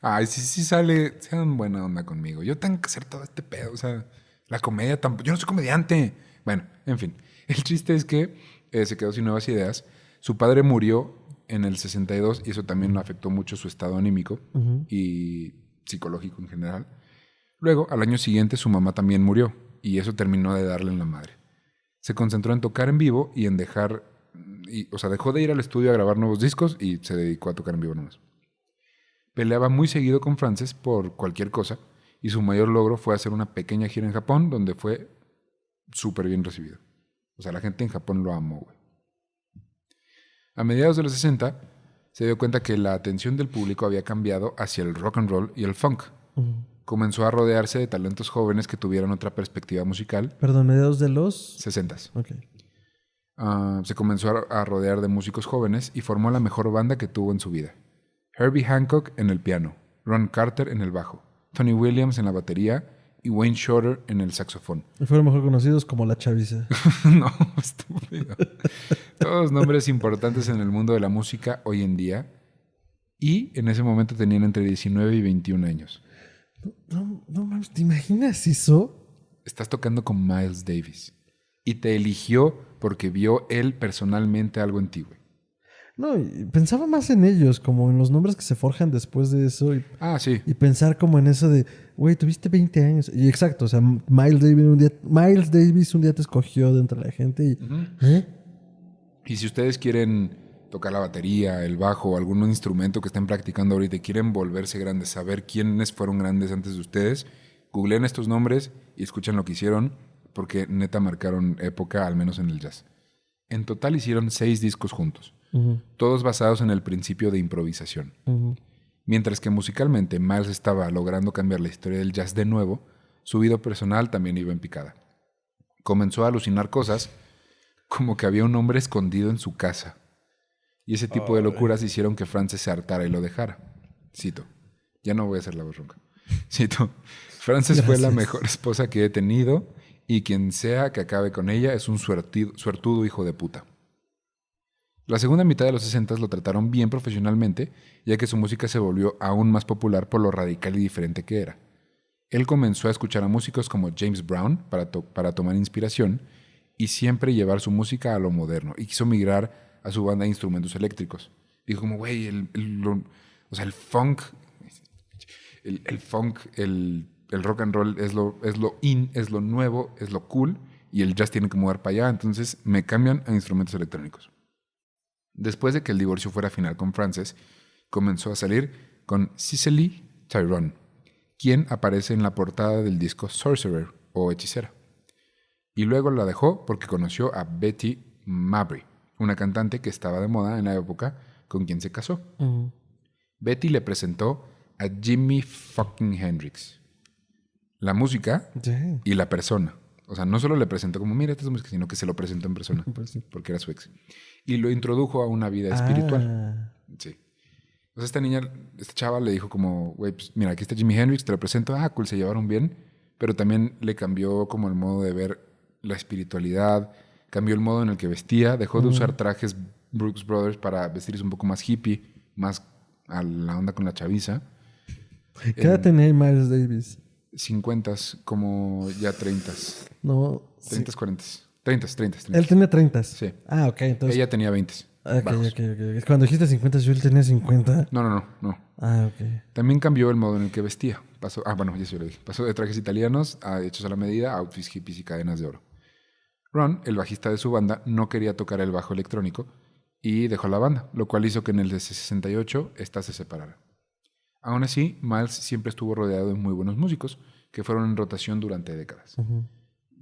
Ay, sí sale. Sean buena onda conmigo. Yo tengo que hacer todo este pedo. O sea, la comedia tampoco. Yo no soy comediante. Bueno, en fin. El chiste es que se quedó sin nuevas ideas. Su padre murió en el 62 y eso también afectó mucho su estado anímico y psicológico en general. Luego, al año siguiente, su mamá también murió y eso terminó de darle en la madre. Se concentró en tocar en vivo y en dejó de ir al estudio a grabar nuevos discos y se dedicó a tocar en vivo nomás. Peleaba muy seguido con Frances por cualquier cosa y su mayor logro fue hacer una pequeña gira en Japón donde fue súper bien recibido. O sea, la gente en Japón lo amó, güey. A mediados de los 60 se dio cuenta que la atención del público había cambiado hacia el rock and roll y el funk. Comenzó a rodearse de talentos jóvenes que tuvieran otra perspectiva musical. Perdón, mediados de los 60s. Ok. Se comenzó a rodear de músicos jóvenes y formó la mejor banda que tuvo en su vida. Herbie Hancock en el piano, Ron Carter en el bajo, Tony Williams en la batería y Wayne Shorter en el saxofón. Y fueron mejor conocidos como La Chaviza. No, estúpido. Todos nombres importantes en el mundo de la música hoy en día y en ese momento tenían entre 19 y 21 años. No mames, ¿te imaginas eso? Estás tocando con Miles Davis y te eligió porque vio él personalmente algo en ti, güey. No, y pensaba más en ellos, como en los nombres que se forjan después de eso. Sí. Y pensar como en eso de, güey, tuviste 20 años. Y exacto, o sea, Miles Davis un día te escogió de entre la gente y... ¿eh? Y si ustedes quieren tocar la batería, el bajo o algún instrumento que estén practicando ahorita y quieren volverse grandes, saber quiénes fueron grandes antes de ustedes, googleen estos nombres y escuchen lo que hicieron, porque neta marcaron época, al menos en el jazz. En total hicieron 6 discos juntos. Todos basados en el principio de improvisación. Mientras que musicalmente Miles estaba logrando cambiar la historia del jazz de nuevo, su vida personal también iba en picada. Comenzó a alucinar cosas como que había un hombre escondido en su casa. Y ese tipo de locuras hicieron que Frances se hartara y lo dejara. Cito. Ya no voy a hacer la voz ronca. Cito. Frances fue la mejor esposa que he tenido y quien sea que acabe con ella es un suertudo hijo de puta. La segunda mitad de los 60 lo trataron bien profesionalmente, ya que su música se volvió aún más popular por lo radical y diferente que era. Él comenzó a escuchar a músicos como James Brown para tomar inspiración y siempre llevar su música a lo moderno, y quiso migrar a su banda de instrumentos eléctricos. Dijo como, güey, el funk, el rock and roll es lo in, es lo nuevo, es lo cool, y el jazz tiene que mudar para allá, entonces me cambian a instrumentos electrónicos. Después de que el divorcio fuera final con Frances, comenzó a salir con Cicely Tyrone, quien aparece en la portada del disco Sorcerer o Hechicera. Y luego la dejó porque conoció a Betty Mabry, una cantante que estaba de moda en la época, con quien se casó. Betty le presentó a Jimi fucking Hendrix. La música y la persona. O sea, no solo le presentó como, mira, esta es música, sino que se lo presentó en persona, porque era su ex. Y lo introdujo a una vida espiritual. Sí. O sea, esta chava le dijo como, güey, pues mira, aquí está Jimi Hendrix, te lo presento. Cool, se llevaron bien. Pero también le cambió como el modo de ver la espiritualidad, cambió el modo en el que vestía, dejó de usar trajes Brooks Brothers para vestirse un poco más hippie, más a la onda con la chaviza. ¿Qué edad tenía Miles Davis? 50, como ya 30. No. 30, 40. 30. Él tenía 30. Sí. Ok, entonces. Ella tenía 20. Ok. Cuando dijiste 50, yo él tenía 50. No. Ok. También cambió el modo en el que vestía. Ya se lo dije. Pasó de trajes italianos hechos a la medida a outfits hippies y cadenas de oro. Ron, el bajista de su banda, no quería tocar el bajo electrónico y dejó la banda, lo cual hizo que en el de 68 esta se separara. Aún así, Miles siempre estuvo rodeado de muy buenos músicos que fueron en rotación durante décadas.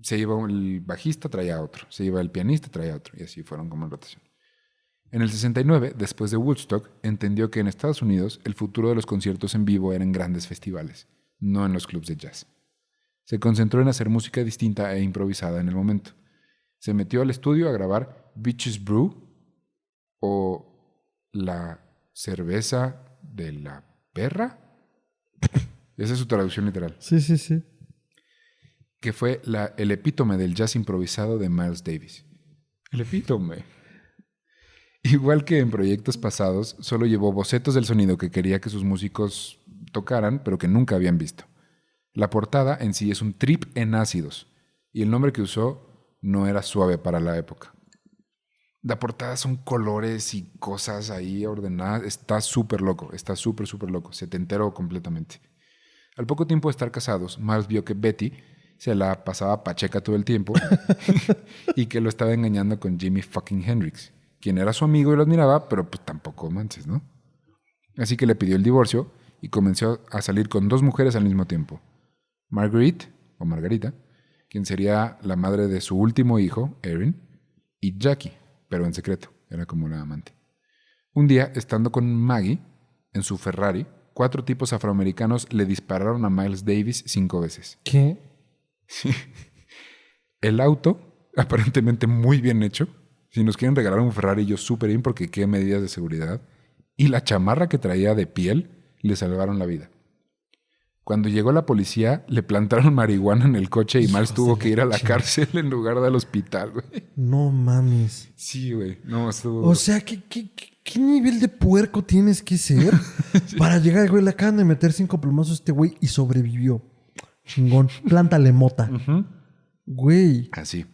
Se iba el bajista, traía a otro. Se iba el pianista, traía a otro. Y así fueron como en rotación. En el 69, después de Woodstock, entendió que en Estados Unidos el futuro de los conciertos en vivo era en grandes festivales, no en los clubs de jazz. Se concentró en hacer música distinta e improvisada en el momento. Se metió al estudio a grabar Bitches Brew o La cerveza de la perra. Esa es su traducción literal. Sí. Que fue el epítome del jazz improvisado de Miles Davis. El epítome. Igual que en proyectos pasados, solo llevó bocetos del sonido que quería que sus músicos tocaran, pero que nunca habían visto. La portada en sí es un trip en ácidos, y el nombre que usó no era suave para la época. La portada son colores y cosas ahí ordenadas. Está súper loco, está súper loco. Setentero completamente. Al poco tiempo de estar casados, Miles vio que Betty se la pasaba pacheca todo el tiempo y que lo estaba engañando con Jimi fucking Hendrix, quien era su amigo y lo admiraba, pero pues tampoco manches, ¿no? Así que le pidió el divorcio y comenzó a salir con 2 mujeres al mismo tiempo. Marguerite, o Margarita, quien sería la madre de su último hijo, Erin, y Jackie, pero en secreto, era como la amante. Un día, estando con Maggie, en su Ferrari, 4 tipos afroamericanos le dispararon a Miles Davis 5 veces. ¿Qué? El auto, aparentemente muy bien hecho. Si nos quieren regalar un Ferrari, yo súper bien porque qué medidas de seguridad. Y la chamarra que traía de piel le salvaron la vida. Cuando llegó la policía, le plantaron marihuana en el coche y Miles tuvo que ir a la cárcel en lugar del hospital, güey. No mames. Sí, güey. No, estuvo... O sea, ¿qué nivel de puerco tienes que ser para llegar, güey? Le acaban de meter 5 plomazos a este güey y sobrevivió. Chingón. Plántale mota. Güey. Así.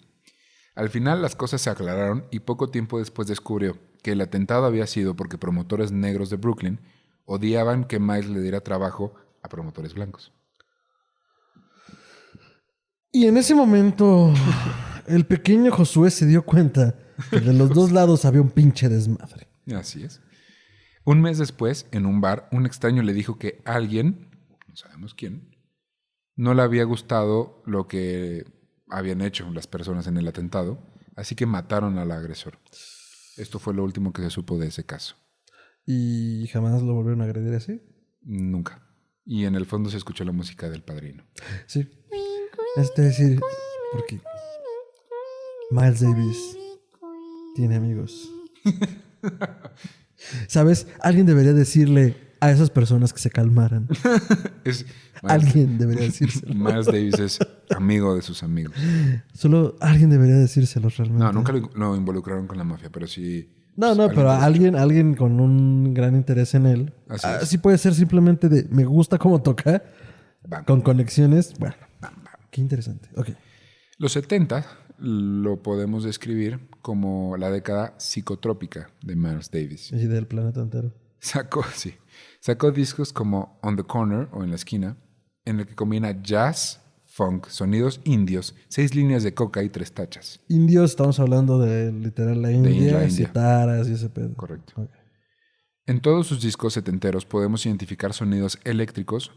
Al final las cosas se aclararon y poco tiempo después descubrió que el atentado había sido porque promotores negros de Brooklyn odiaban que Miles le diera trabajo a promotores blancos. Y en ese momento, el pequeño Josué se dio cuenta que de los dos lados había un pinche desmadre. Así es. Un mes después, en un bar, un extraño le dijo que alguien, no sabemos quién, no le había gustado lo que habían hecho las personas en el atentado, así que mataron al agresor. Esto fue lo último que se supo de ese caso. ¿Y jamás lo volvieron a agredir así? Nunca. Y en el fondo se escuchó la música del Padrino. Sí. Es decir, porque Miles Davis tiene amigos. ¿Sabes? Alguien debería decirle a esas personas que se calmaran. Alguien debería decírselo. Miles Davis es amigo de sus amigos. Solo alguien debería decírselo realmente. No, nunca lo involucraron con la mafia, pero sí... No, pero alguien con un gran interés en él. Así puede ser simplemente de me gusta cómo toca, con conexiones. Bueno, qué interesante. Okay. Los 70 lo podemos describir como la década psicotrópica de Miles Davis. Y del planeta entero. Sacó discos como On the Corner o En la Esquina, en el que combina jazz, funk, sonidos indios, 6 líneas de coca y 3 tachas. Indios, estamos hablando de literal la India. Citaras y ese pedo. Correcto. Okay. En todos sus discos setenteros podemos identificar sonidos eléctricos,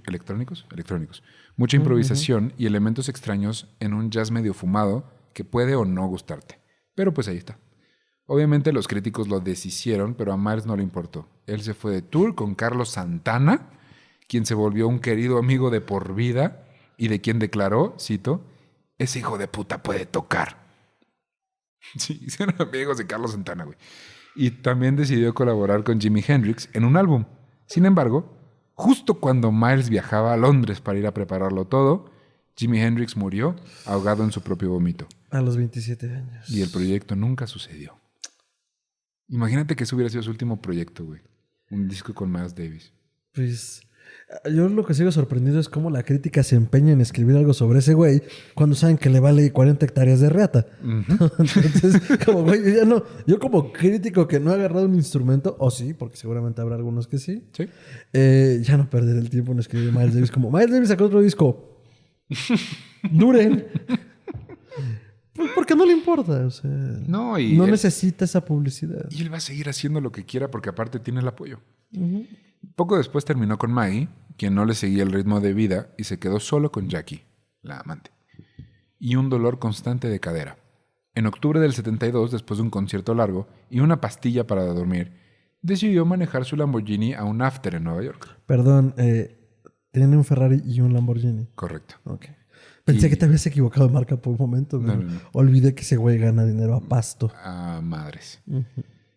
electrónicos, mucha improvisación y elementos extraños en un jazz medio fumado que puede o no gustarte. Pero pues ahí está. Obviamente los críticos lo deshicieron, pero a Miles no le importó. Él se fue de tour con Carlos Santana, quien se volvió un querido amigo de por vida y de quien declaró, cito, ese hijo de puta puede tocar. Sí, eran amigos de Carlos Santana, güey. Y también decidió colaborar con Jimi Hendrix en un álbum. Sin embargo, justo cuando Miles viajaba a Londres para ir a prepararlo todo, Jimi Hendrix murió ahogado en su propio vómito. A los 27 años. Y el proyecto nunca sucedió. Imagínate que ese hubiera sido su último proyecto, güey. Un disco con Miles Davis. Pues yo lo que sigo sorprendido es cómo la crítica se empeña en escribir algo sobre ese güey cuando saben que le vale 40 hectáreas de reata. Entonces, como güey, yo como crítico que no ha agarrado un instrumento, o sí, porque seguramente habrá algunos que sí, ya no perder el tiempo en escribir Miles Davis como Miles Davis sacó otro disco. Duren. Porque no le importa, o sea, no necesita esa publicidad. Y él va a seguir haciendo lo que quiera porque aparte tiene el apoyo. Poco después terminó con Maggie, quien no le seguía el ritmo de vida y se quedó solo con Jackie, la amante, y un dolor constante de cadera. En octubre del 72, después de un concierto largo y una pastilla para dormir, decidió manejar su Lamborghini a un after en Nueva York. Perdón, tiene un Ferrari y un Lamborghini. Correcto. Okay. Pensé que te habías equivocado de marca por un momento. No. Olvidé que ese güey gana dinero a pasto. A madres.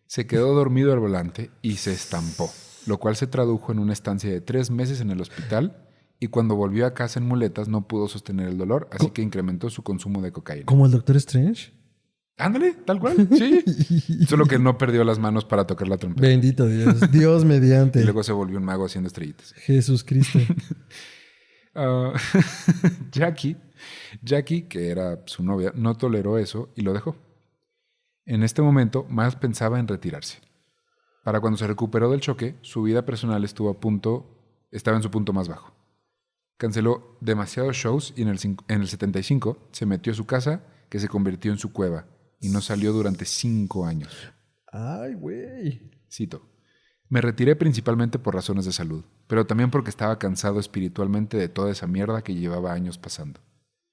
Se quedó dormido al volante y se estampó, lo cual se tradujo en una estancia de 3 meses en el hospital y cuando volvió a casa en muletas no pudo sostener el dolor, así que incrementó su consumo de cocaína. ¿Como el Doctor Strange? Ándale, tal cual, sí. Solo que no perdió las manos para tocar la trompeta. Bendito Dios. Dios mediante. Y luego se volvió un mago haciendo estrellitas. Jesús Cristo. Jackie, que era su novia, no toleró eso y lo dejó. En este momento, Miles pensaba en retirarse. Para cuando se recuperó del choque, su vida personal estaba en su punto más bajo. Canceló demasiados shows y en el 75 se metió a su casa, que se convirtió en su cueva, y no salió durante 5 años. Ay, güey. Cito. Me retiré principalmente por razones de salud, pero también porque estaba cansado espiritualmente de toda esa mierda que llevaba años pasando.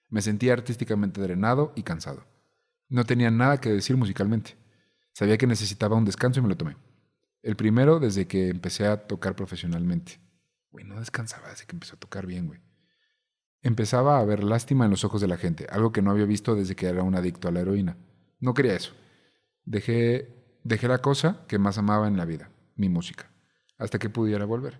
Me sentía artísticamente drenado y cansado. No tenía nada que decir musicalmente. Sabía que necesitaba un descanso y me lo tomé. El primero desde que empecé a tocar profesionalmente. Güey, no descansaba desde que empecé a tocar bien, güey. Empezaba a ver lástima en los ojos de la gente, algo que no había visto desde que era un adicto a la heroína. No quería eso. Dejé la cosa que más amaba en la vida, mi música, hasta que pudiera volver.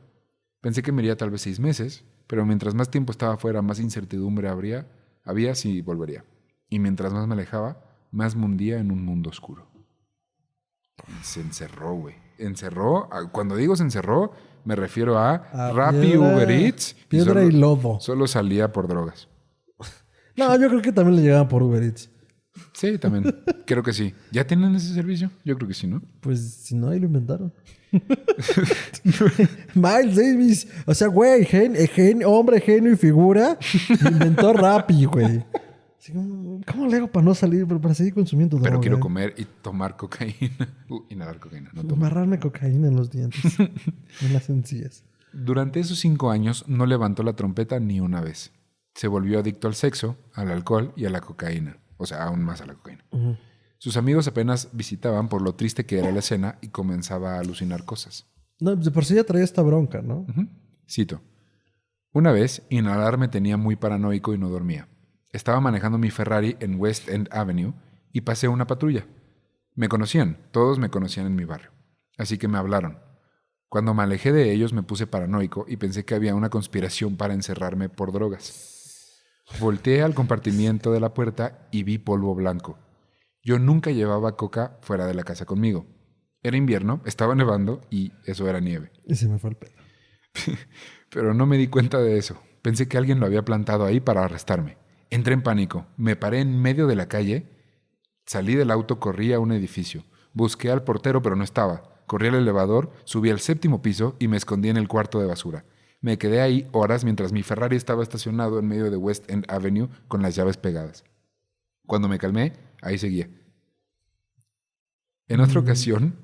Pensé que me iría tal vez 6 meses, pero mientras más tiempo estaba afuera, más incertidumbre había si volvería. Y mientras más me alejaba, más me hundía en un mundo oscuro. Y se encerró, güey. Encerró, cuando digo se encerró, me refiero a Rappi, Uber Eats. Piedra y lodo. Solo salía por drogas. No, yo creo que también le llegaban por Uber Eats. Sí, también. Creo que sí. ¿Ya tienen ese servicio? Yo creo que sí, ¿no? Pues si no, ahí lo inventaron. Miles Davis. O sea, güey, hombre, genio y figura. Inventó Rappi, güey. Así como, ¿cómo le hago para no salir, para seguir consumiendo droga? Pero quiero comer y tomar cocaína. Inhalar cocaína, no tomar. Amarrarme cocaína en los dientes. En las encías. Durante esos 5 años no levantó la trompeta ni una vez. Se volvió adicto al sexo, al alcohol y a la cocaína. O sea, aún más a la cocaína. Uh-huh. Sus amigos apenas visitaban por lo triste que era la escena y comenzaba a alucinar cosas. No, de por sí ya traía esta bronca, ¿no? Uh-huh. Cito. Una vez, inhalar me tenía muy paranoico y no dormía. Estaba manejando mi Ferrari en West End Avenue y pasé una patrulla. Me conocían, todos me conocían en mi barrio. Así que me hablaron. Cuando me alejé de ellos me puse paranoico y pensé que había una conspiración para encerrarme por drogas. Volteé al compartimiento de la puerta y vi polvo blanco. Yo nunca llevaba coca fuera de la casa conmigo. Era invierno, estaba nevando y eso era nieve. Y se me fue el pelo. Pero no me di cuenta de eso. Pensé que alguien lo había plantado ahí para arrestarme. Entré en pánico. Me paré en medio de la calle. Salí del auto, corrí a un edificio. Busqué al portero, pero no estaba. Corrí al elevador, subí al 7º piso y me escondí en el cuarto de basura. Me quedé ahí horas mientras mi Ferrari estaba estacionado en medio de West End Avenue con las llaves pegadas. Cuando me calmé, ahí seguía. En otra ocasión,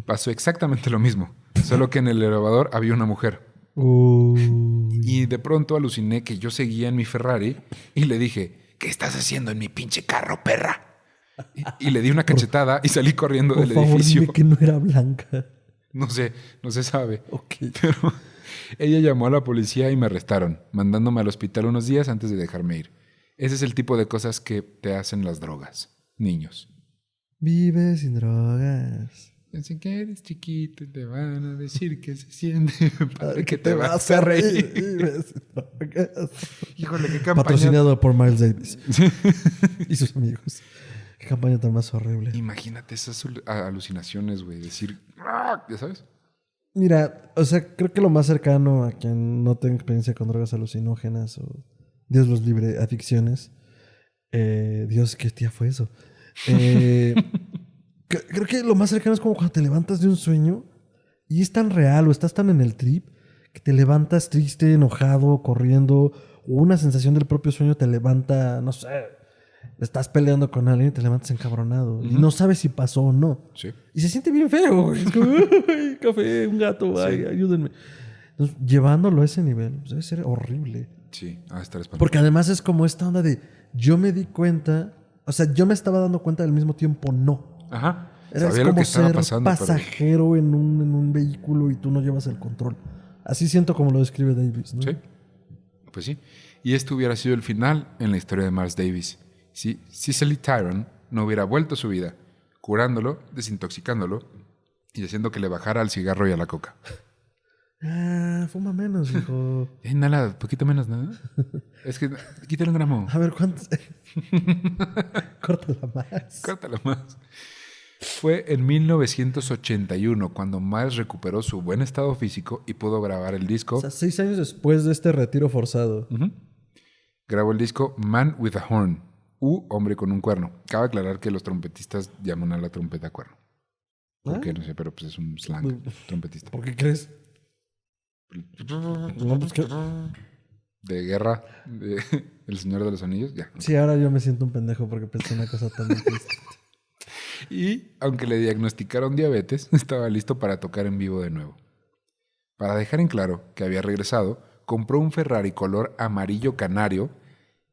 pasó exactamente lo mismo, solo que en el elevador había una mujer. Y de pronto aluciné que yo seguía en mi Ferrari y le dije, ¿qué estás haciendo en mi pinche carro, perra? Y le di una cachetada y salí corriendo del edificio. Dime que no era blanca. No se sabe. Okay. Pero ella llamó a la policía y me arrestaron, mandándome al hospital unos días antes de dejarme ir. Ese es el tipo de cosas que te hacen las drogas, niños. Vive sin drogas. Desde que eres chiquito te van a decir que se siente padre que te vas a reír. Vive sin drogas. Híjole, qué campaña. Patrocinado por Miles Davis y sus amigos. Qué campaña tan más horrible. Imagínate esas alucinaciones, güey. Decir, ¡ah! ¿Ya sabes? Mira, o sea, creo que lo más cercano a quien no tenga experiencia con drogas alucinógenas o Dios los libre, adicciones. Dios, ¿qué tía fue eso? Creo que lo más cercano es como cuando te levantas de un sueño y es tan real o estás tan en el trip que te levantas triste, enojado, corriendo, o una sensación del propio sueño te levanta, no sé, estás peleando con alguien y te levantas encabronado. Y no sabes si pasó o no. Sí. Y se siente bien feo, güey. Es como, ¡ay, café, un gato! ¡Ay, ayúdenme! Entonces, llevándolo a ese nivel, pues debe ser horrible. Sí, a estar espantado. Porque además es como esta onda de, yo me di cuenta, o sea, yo me estaba dando cuenta al mismo tiempo, no. Ajá. Era Sabía como lo que estaba ser pasando, pasajero en un vehículo y tú no llevas el control. Así siento como lo describe Davis, ¿no? Sí, pues sí. Y esto hubiera sido el final en la historia de Miles Davis. Si Cicely Tyron no hubiera vuelto a su vida, curándolo, desintoxicándolo y haciendo que le bajara al cigarro y a la coca. Fuma menos, hijo. Nada, poquito menos, ¿no? Es que quítale un gramo. A ver, ¿cuántos? Córtala más. Córtala más. Fue en 1981 cuando Miles recuperó su buen estado físico y pudo grabar el disco. O sea, 6 años después de este retiro forzado. Grabó el disco Man with a Horn, Hombre con un cuerno. Cabe aclarar que los trompetistas llaman a la trompeta cuerno. ¿Por qué? No sé, pero pues es un slang trompetista. ¿Por qué crees? No, pues que... De guerra, de El Señor de los Anillos, ya. Sí, ahora yo me siento un pendejo porque pensé una cosa tan difícil. Y, aunque le diagnosticaron diabetes, estaba listo para tocar en vivo de nuevo. Para dejar en claro que había regresado, compró un Ferrari color amarillo canario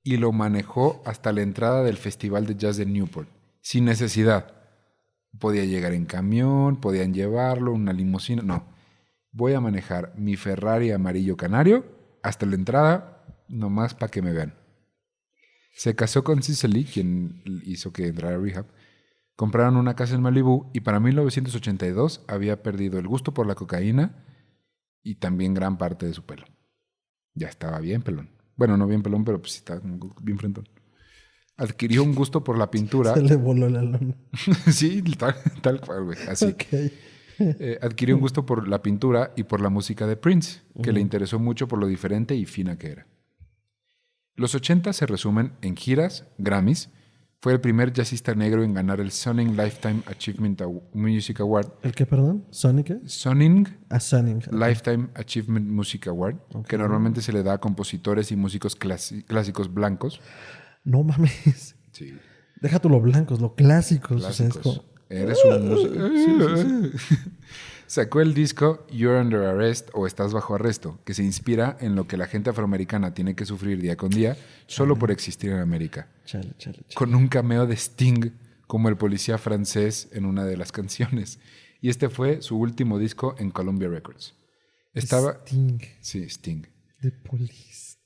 y lo manejó hasta la entrada del Festival de Jazz de Newport, sin necesidad. Podía llegar en camión, podían llevarlo, una limusina. No, voy a manejar mi Ferrari amarillo canario hasta la entrada, nomás para que me vean. Se casó con Cicely, quien hizo que entrara a rehab. Compraron una casa en Malibú y para 1982 había perdido el gusto por la cocaína y también gran parte de su pelo. Ya estaba bien pelón. Bueno, no bien pelón, pero pues sí estaba como bien frentón. Adquirió un gusto por la pintura. Se le voló la lona. Sí, tal cual, güey. Así. Ok. Adquirió un gusto por la pintura y por la música de Prince, que le interesó mucho por lo diferente y fina que era. Los 80 se resumen en giras, Grammys. Fue el primer jazzista negro en ganar el Sonning Lifetime Achievement Music Award. ¿El qué, perdón? ¿Sonic qué? Sonning Sonning. Lifetime Achievement Music Award, que normalmente se le da a compositores y músicos clásicos blancos. No mames. Sí. Deja tú lo blancos, lo clásicos. Clásicos. O sea, es como... Eres un músico. Sí. Sacó el disco You're Under Arrest o Estás Bajo Arresto, que se inspira en lo que la gente afroamericana tiene que sufrir día con día solo por existir en América. Chale. Con un cameo de Sting como el policía francés en una de las canciones. Y este fue su último disco en Columbia Records. Sting. Sí, Sting. The Police.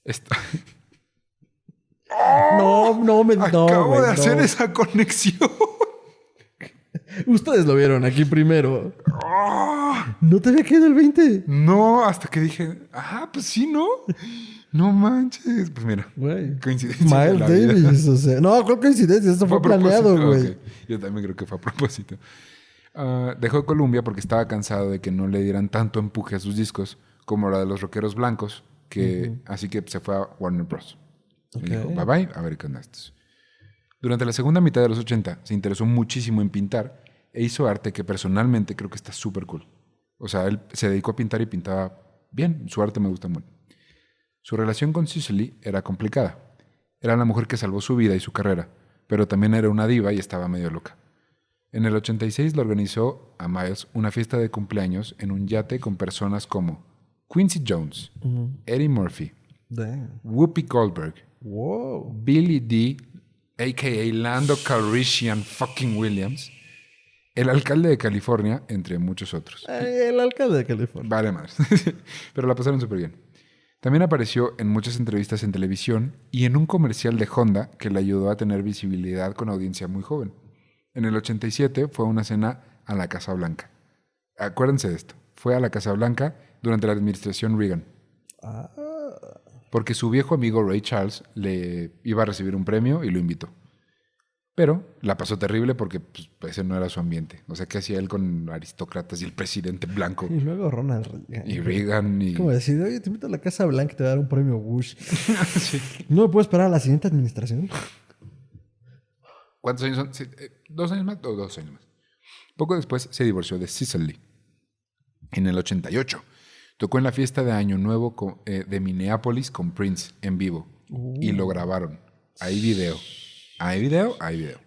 No, Acabo de hacer esa conexión. Ustedes lo vieron aquí primero. ¿No te había quedado el 20? No, hasta que dije, pues sí, ¿no? No manches. Pues mira, güey. coincidencia. Miles Davis, o sea. No, ¿cuál coincidencia? Esto fue planeado, güey. Okay. Yo también creo que fue a propósito. Dejó Columbia porque estaba cansado de que no le dieran tanto empuje a sus discos como la de los rockeros blancos, así que se fue a Warner Bros. Okay. Y dijo, bye bye, a ver qué onda estos. Durante la segunda mitad de los 80 se interesó muchísimo en pintar e hizo arte que personalmente creo que está súper cool. O sea, él se dedicó a pintar y pintaba bien. Su arte me gusta mucho. Su relación con Cicely era complicada. Era la mujer que salvó su vida y su carrera, pero también era una diva y estaba medio loca. En el 86 le organizó a Miles una fiesta de cumpleaños en un yate con personas como Quincy Jones, Eddie Murphy, Whoopi Goldberg, Billy D., a.k.a. Lando Calrissian fucking Williams, el alcalde de California, entre muchos otros. El alcalde de California. Vale más. Pero la pasaron súper bien. También apareció en muchas entrevistas en televisión y en un comercial de Honda que le ayudó a tener visibilidad con audiencia muy joven. En el 87 fue a una cena a la Casa Blanca. Acuérdense de esto. Fue a la Casa Blanca durante la administración Reagan. Porque su viejo amigo Ray Charles le iba a recibir un premio y lo invitó. Pero la pasó terrible porque pues, ese no era su ambiente. O sea, ¿qué hacía él con aristócratas y el presidente blanco? Y luego Ronald Reagan. Y Reagan. Y... ¿Cómo decir? Oye, te invito a la Casa Blanca y te voy a dar un premio Bush. Sí. ¿No me puedo esperar a la siguiente administración? ¿Cuántos años son? ¿2 años más o 2 años más? Poco después se divorció de Cicely. En el 88. Tocó en la fiesta de Año Nuevo de Minneapolis con Prince en vivo. Y lo grabaron. Hay video. ¿Hay video? Hay video.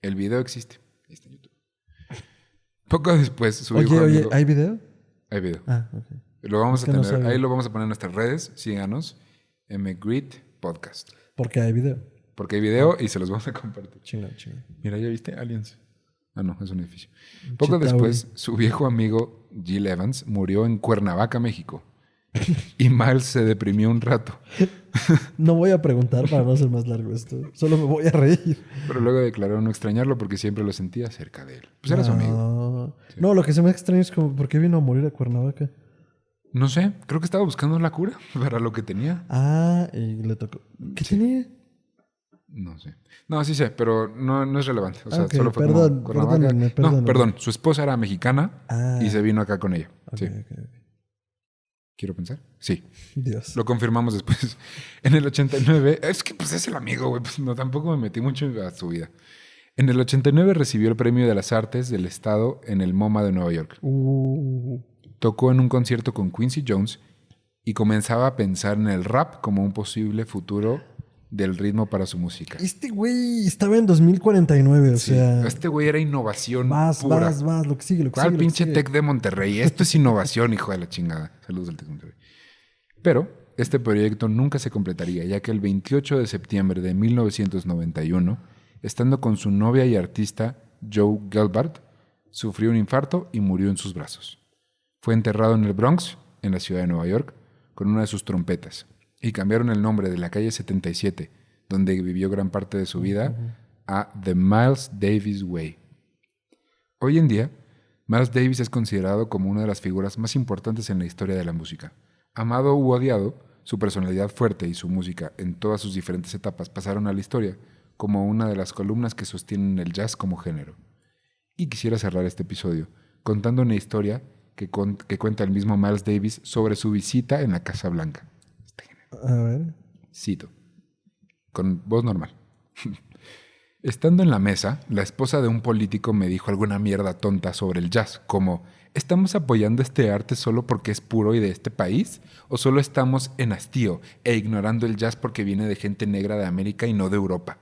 El video existe. Está en YouTube. Poco después su hijo amigo... ¿hay video? Hay video. Ok. Lo vamos a tener, ahí lo vamos a poner en nuestras redes. Síganos. MGreet Podcast. Porque hay video. Porque hay video y se los vamos a compartir. Chingón. Mira, ¿ya viste? Aliens. No, es un edificio. Poco después, su viejo amigo Gil Evans murió en Cuernavaca, México. Y Miles se deprimió un rato. No voy a preguntar para no hacer más largo esto. Solo me voy a reír. Pero luego declaró no extrañarlo porque siempre lo sentía cerca de él. Pues era su amigo. Sí. No, lo que se me extraña es como, ¿por qué vino a morir a Cuernavaca? No sé, creo que estaba buscando la cura para lo que tenía. Y le tocó. ¿Qué tenía? No sé. No, sí sé, pero no es relevante. O sea, solo fue como Cuernavaca. No, perdón. Su esposa era mexicana y se vino acá con ella. Okay. ¿Quiero pensar? Sí. Dios. Lo confirmamos después. En el 89... Es que pues es el amigo, güey. Pues no, tampoco me metí mucho a su vida. En el 89 recibió el Premio de las Artes del Estado en el MoMA de Nueva York. Tocó en un concierto con Quincy Jones y comenzaba a pensar en el rap como un posible futuro del ritmo para su música. Este güey estaba en 2049, o Sí, sea... este güey era innovación Más, pura. lo que sigue, lo que ¿Cuál sigue. lo que pinche sigue. Tec de Monterrey? Esto es innovación, hijo de la chingada. Saludos al Tec de Monterrey. Pero este proyecto nunca se completaría, ya que el 28 de septiembre de 1991, estando con su novia y artista Joe Gelbart, sufrió un infarto y murió en sus brazos. Fue enterrado en el Bronx, en la ciudad de Nueva York, con una de sus trompetas, y cambiaron el nombre de la calle 77, donde vivió gran parte de su vida, a The Miles Davis Way. Hoy en día, Miles Davis es considerado como una de las figuras más importantes en la historia de la música. Amado u odiado, su personalidad fuerte y su música en todas sus diferentes etapas pasaron a la historia como una de las columnas que sostienen el jazz como género. Y quisiera cerrar este episodio contando una historia que cuenta el mismo Miles Davis sobre su visita en la Casa Blanca. A ver. Cito, con voz normal. Estando en la mesa, la esposa de un político me dijo alguna mierda tonta sobre el jazz, como ¿estamos apoyando este arte solo porque es puro y de este país? ¿O solo estamos en hastío e ignorando el jazz porque viene de gente negra de América y no de Europa?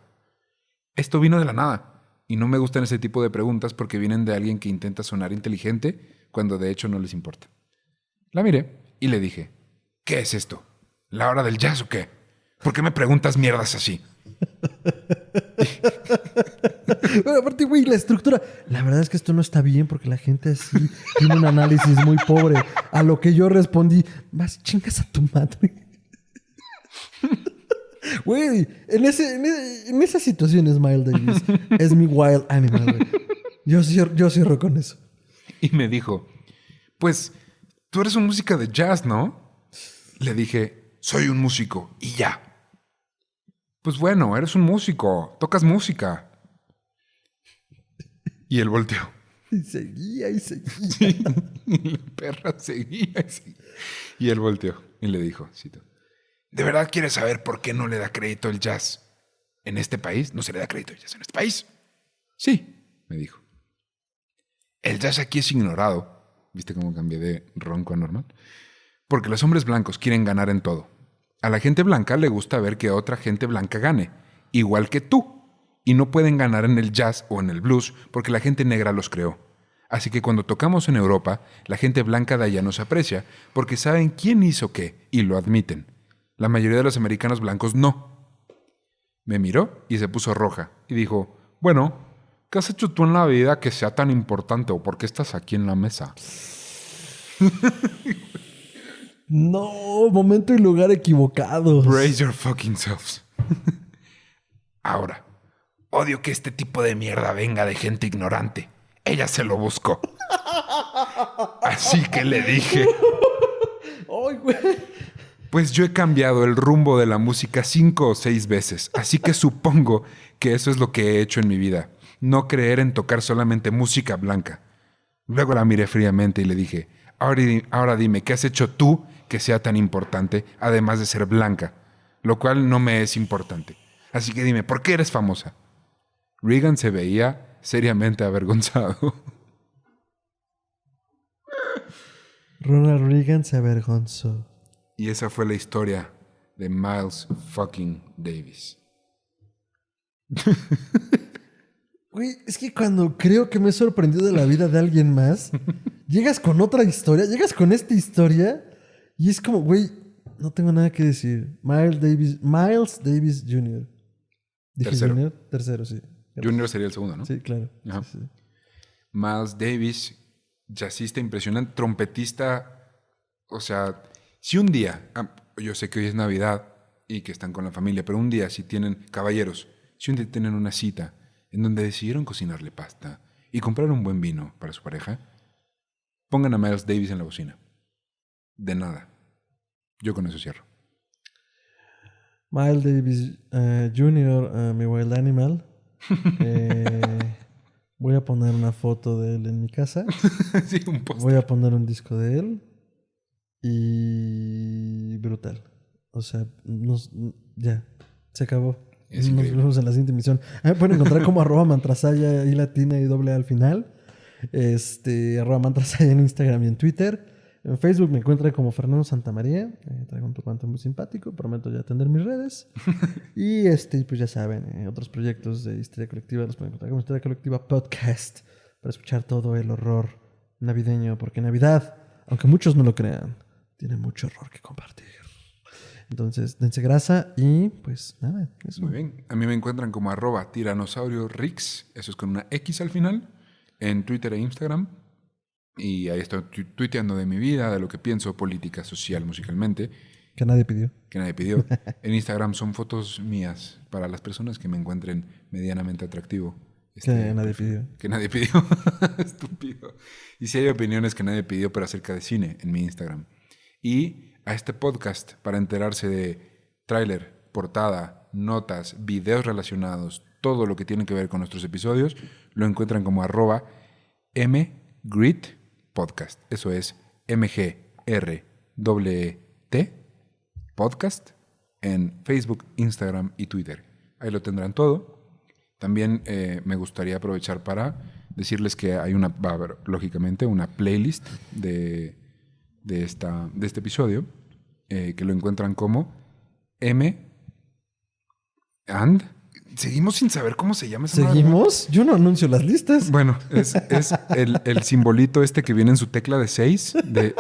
Esto vino de la nada, y no me gustan ese tipo de preguntas porque vienen de alguien que intenta sonar inteligente cuando de hecho no les importa. La miré y le dije, ¿qué es esto? ¿La hora del jazz o qué? ¿Por qué me preguntas mierdas así? Bueno, aparte, güey, la estructura. La verdad es que esto no está bien porque la gente así tiene un análisis muy pobre. A lo que yo respondí, más chingas a tu madre. Güey, en esas situaciones, Miles Davis es mi wild animal, güey. Yo cierro con eso. Y me dijo, pues, tú eres un músico de jazz, ¿no? Le dije, soy un músico y ya. Pues bueno, eres un músico, tocas música. Y él volteó. Y seguía y seguía. Sí, y la perra seguía y seguía. Y él volteó y le dijo, cito, ¿de verdad quieres saber por qué no le da crédito el jazz en este país? ¿No se le da crédito el jazz en este país? Sí, me dijo. El jazz aquí es ignorado. ¿Viste cómo cambié de ronco a normal? Porque los hombres blancos quieren ganar en todo. A la gente blanca le gusta ver que otra gente blanca gane, igual que tú. Y no pueden ganar en el jazz o en el blues porque la gente negra los creó. Así que cuando tocamos en Europa, la gente blanca de allá nos aprecia porque saben quién hizo qué y lo admiten. La mayoría de los americanos blancos no. Me miró y se puso roja y dijo, bueno, ¿qué has hecho tú en la vida que sea tan importante o por qué estás aquí en la mesa? No, momento y lugar equivocados. Brace your fucking selves. Ahora, odio que este tipo de mierda venga de gente ignorante. Ella se lo buscó. Así que le dije, Ay, güey. pues yo he cambiado el rumbo de la música 5 o 6 veces, así que supongo que eso es lo que he hecho en mi vida. No creer en tocar solamente música blanca. Luego la miré fríamente y le dije, ahora dime, ¿qué has hecho tú que sea tan importante, además de ser blanca? Lo cual no me es importante. Así que dime, ¿por qué eres famosa? Reagan se veía seriamente avergonzado. Ronald Reagan se avergonzó. Y esa fue la historia de Miles fucking Davis. Güey, es que cuando creo que me he sorprendido de la vida de alguien más, llegas con otra historia, llegas con esta historia y es como, güey, no tengo nada que decir. Miles Davis Jr. ¿Dije Tercero. Jr.? Tercero, sí. Junior sería el segundo, ¿no? Sí, claro. Ajá. Sí, sí. Miles Davis, jazzista impresionante, trompetista. O sea, si un día, yo sé que hoy es Navidad y que están con la familia, pero un día si tienen, caballeros, si un día tienen una cita en donde decidieron cocinarle pasta y comprar un buen vino para su pareja, pongan a Miles Davis en la bocina. De nada. Yo con eso cierro. Miles Davis Jr., mi wild animal. Voy a poner una foto de él en mi casa. Sí, un post. Voy a poner un disco de él. Y brutal. O sea, ya, se acabó. Es Nos increíble. vemos en la siguiente emisión. Me pueden encontrar como @mantrasaya y latina y doble A al final. @mantrasaya en Instagram y en Twitter. En Facebook me encuentran como Fernando Santamaría. Traigo un turbante muy simpático. Prometo ya atender mis redes. Y pues ya saben, otros proyectos de Histeria Colectiva los pueden encontrar como Histeria Colectiva Podcast para escuchar todo el horror navideño. Porque Navidad, aunque muchos no lo crean, tiene mucho horror que compartir. Entonces, dense grasa y pues nada, eso. Muy bien. A mí me encuentran como @tiranosaurio_rix, eso es con una X al final, en Twitter e Instagram. Y ahí estoy tuiteando de mi vida, de lo que pienso, política, social, musicalmente. Que nadie pidió. Que nadie pidió. En Instagram son fotos mías para las personas que me encuentren medianamente atractivo. Que nadie pidió. Que nadie pidió. Estúpido. Y si hay opiniones que nadie pidió, pero acerca de cine en mi Instagram. Y a este podcast para enterarse de tráiler, portada, notas, videos relacionados, todo lo que tiene que ver con nuestros episodios, lo encuentran como @mgreet_podcast. Eso es MGRET podcast en Facebook, Instagram y Twitter. Ahí lo tendrán todo. También me gustaría aprovechar para decirles que hay va a haber, lógicamente, una playlist de este episodio que lo encuentran como Seguimos sin saber cómo se llama esa madre. ¿Seguimos? Yo no anuncio las listas. Bueno, es el simbolito este que viene en su tecla de 6 de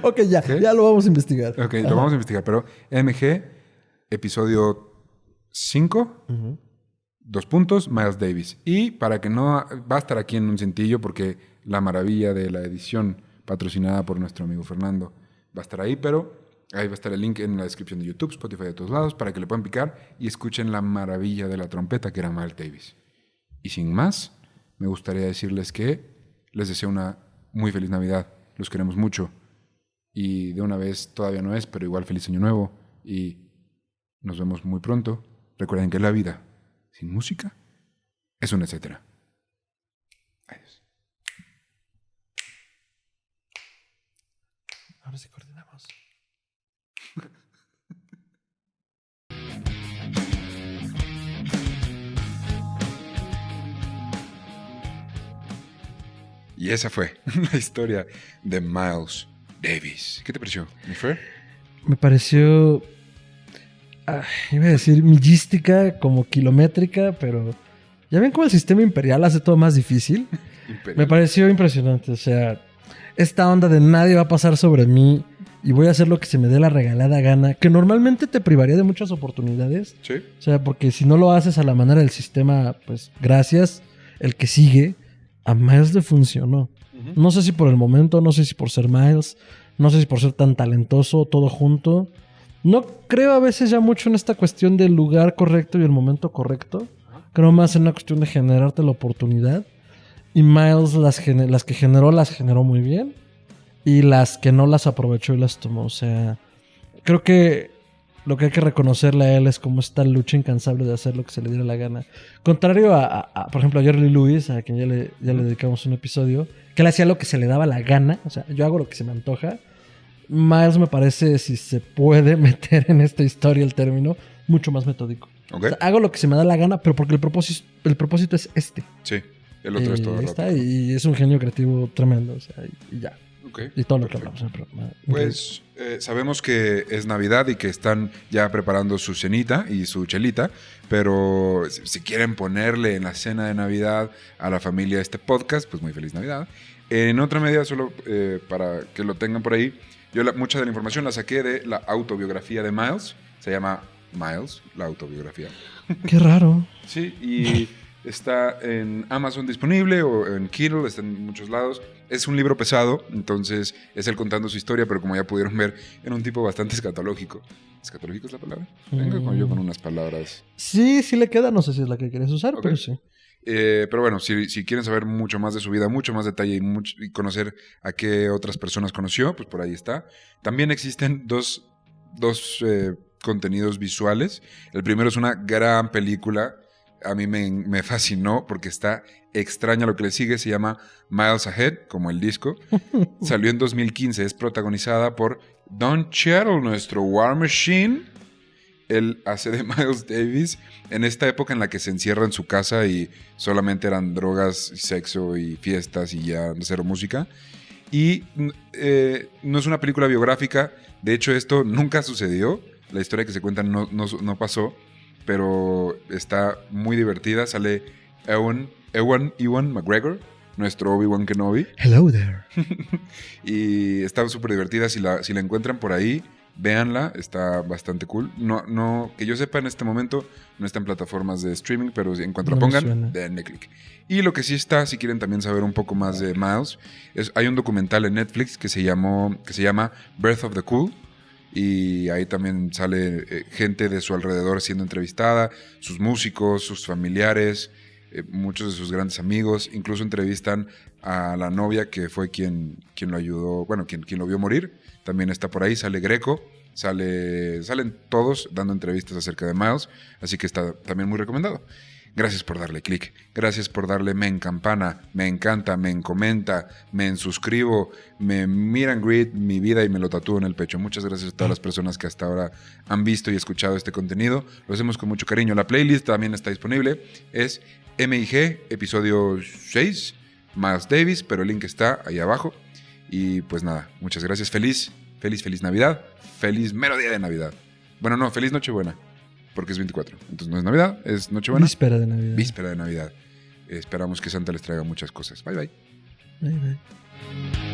Ok, ya lo vamos a investigar. Ok, lo vamos a investigar, pero MG, episodio 5, 2 puntos, Miles Davis. Y para que no... Va a estar aquí en un cintillo porque la maravilla de la edición patrocinada por nuestro amigo Fernando va a estar ahí, pero ahí va a estar el link en la descripción de YouTube, Spotify, de todos lados, para que le puedan picar y escuchen la maravilla de la trompeta que era Miles Davis. Y sin más, me gustaría decirles que les deseo una muy feliz Navidad. Los queremos mucho. Y de una vez, todavía no es, pero igual feliz año nuevo. Y nos vemos muy pronto. Recuerden que la vida sin música es un etcétera. Adiós. Ahora sí coordinamos. Y esa fue la historia de Miles Davis. ¿Qué te pareció, mi Fer? Me pareció... iba a decir millística, como kilométrica, pero... ¿Ya ven cómo el sistema imperial hace todo más difícil? Me pareció impresionante. O sea, esta onda de nadie va a pasar sobre mí y voy a hacer lo que se me dé la regalada gana, que normalmente te privaría de muchas oportunidades. Sí. O sea, porque si no lo haces a la manera del sistema, pues gracias, el que sigue, a Miles le funcionó. No sé si por el momento, no sé si por ser Miles, no sé si por ser tan talentoso, todo junto. No creo a veces ya mucho en esta cuestión del lugar correcto y el momento correcto. Creo más en una cuestión de generarte la oportunidad. Y Miles las que generó muy bien. Y las que no las aprovechó y las tomó. O sea, creo que lo que hay que reconocerle a él es como esta lucha incansable de hacer lo que se le diera la gana. Contrario por ejemplo, a Jerry Lee Lewis, a quien ya le dedicamos un episodio, que él hacía lo que se le daba la gana. O sea, yo hago lo que se me antoja. Miles me parece, si se puede meter en esta historia el término, mucho más metódico. Okay. O sea, hago lo que se me da la gana, pero porque el propósito es este. Sí, el otro es todo está, y es un genio creativo tremendo. O sea, y ya. Okay, y todo perfecto. Lo que hablamos en el programa. Pues sabemos que es Navidad y que están ya preparando su cenita y su chelita, pero si quieren ponerle en la cena de Navidad a la familia este podcast, pues muy feliz Navidad. En otra medida, solo para que lo tengan por ahí, yo mucha de la información la saqué de la autobiografía de Miles. Se llama Miles, la autobiografía. Qué raro. Sí, y está en Amazon disponible o en Kindle, está en muchos lados. Es un libro pesado, entonces es él contando su historia, pero como ya pudieron ver, era un tipo bastante escatológico. ¿Escatológico es la palabra? Venga, yo con unas palabras. Sí le queda, no sé si es la que quieres usar, Okay. pero sí. Pero bueno, si quieren saber mucho más de su vida, mucho más detalle y conocer a qué otras personas conoció, pues por ahí está. También existen dos contenidos visuales. El primero es una gran película. A mí me fascinó porque está extraña lo que le sigue. Se llama Miles Ahead, como el disco. Salió en 2015. Es protagonizada por Don Cheadle, nuestro War Machine. Él hace de Miles Davis en esta época en la que se encierra en su casa y solamente eran drogas, sexo y fiestas y ya cero música. Y no es una película biográfica. De hecho, esto nunca sucedió. La historia que se cuenta no pasó. Pero está muy divertida. Sale Ewan McGregor, nuestro Obi-Wan Kenobi. Hello there. Y está súper divertida. Si la encuentran por ahí, véanla. Está bastante cool. No, que yo sepa, en este momento no está en plataformas de streaming, pero en cuanto la pongan, denle click. Y lo que sí está, si quieren también saber un poco más de Miles, hay un documental en Netflix que se llama Birth of the Cool. Y ahí también sale gente de su alrededor siendo entrevistada, sus músicos, sus familiares, muchos de sus grandes amigos. Incluso entrevistan a la novia que fue quien lo ayudó, bueno, quien lo vio morir. También está por ahí, sale Greco, salen todos dando entrevistas acerca de Miles, así que está también muy recomendado. Gracias por darle click, gracias por darle me encampana, me encanta, me encomenta, me suscribo, me miran grid mi vida y me lo tatúo en el pecho. Muchas gracias a todas las personas que hasta ahora han visto y escuchado este contenido. Lo hacemos con mucho cariño. La playlist también está disponible. Es MIG, episodio 6, Miles Davis, pero el link está ahí abajo. Y pues nada, muchas gracias. Feliz Navidad. Feliz mero día de Navidad. Bueno, no, feliz Nochebuena. Porque es 24. Entonces no es Navidad, es Nochebuena. Víspera de Navidad. Víspera de Navidad. Esperamos que Santa les traiga muchas cosas. Bye, bye. Bye, bye.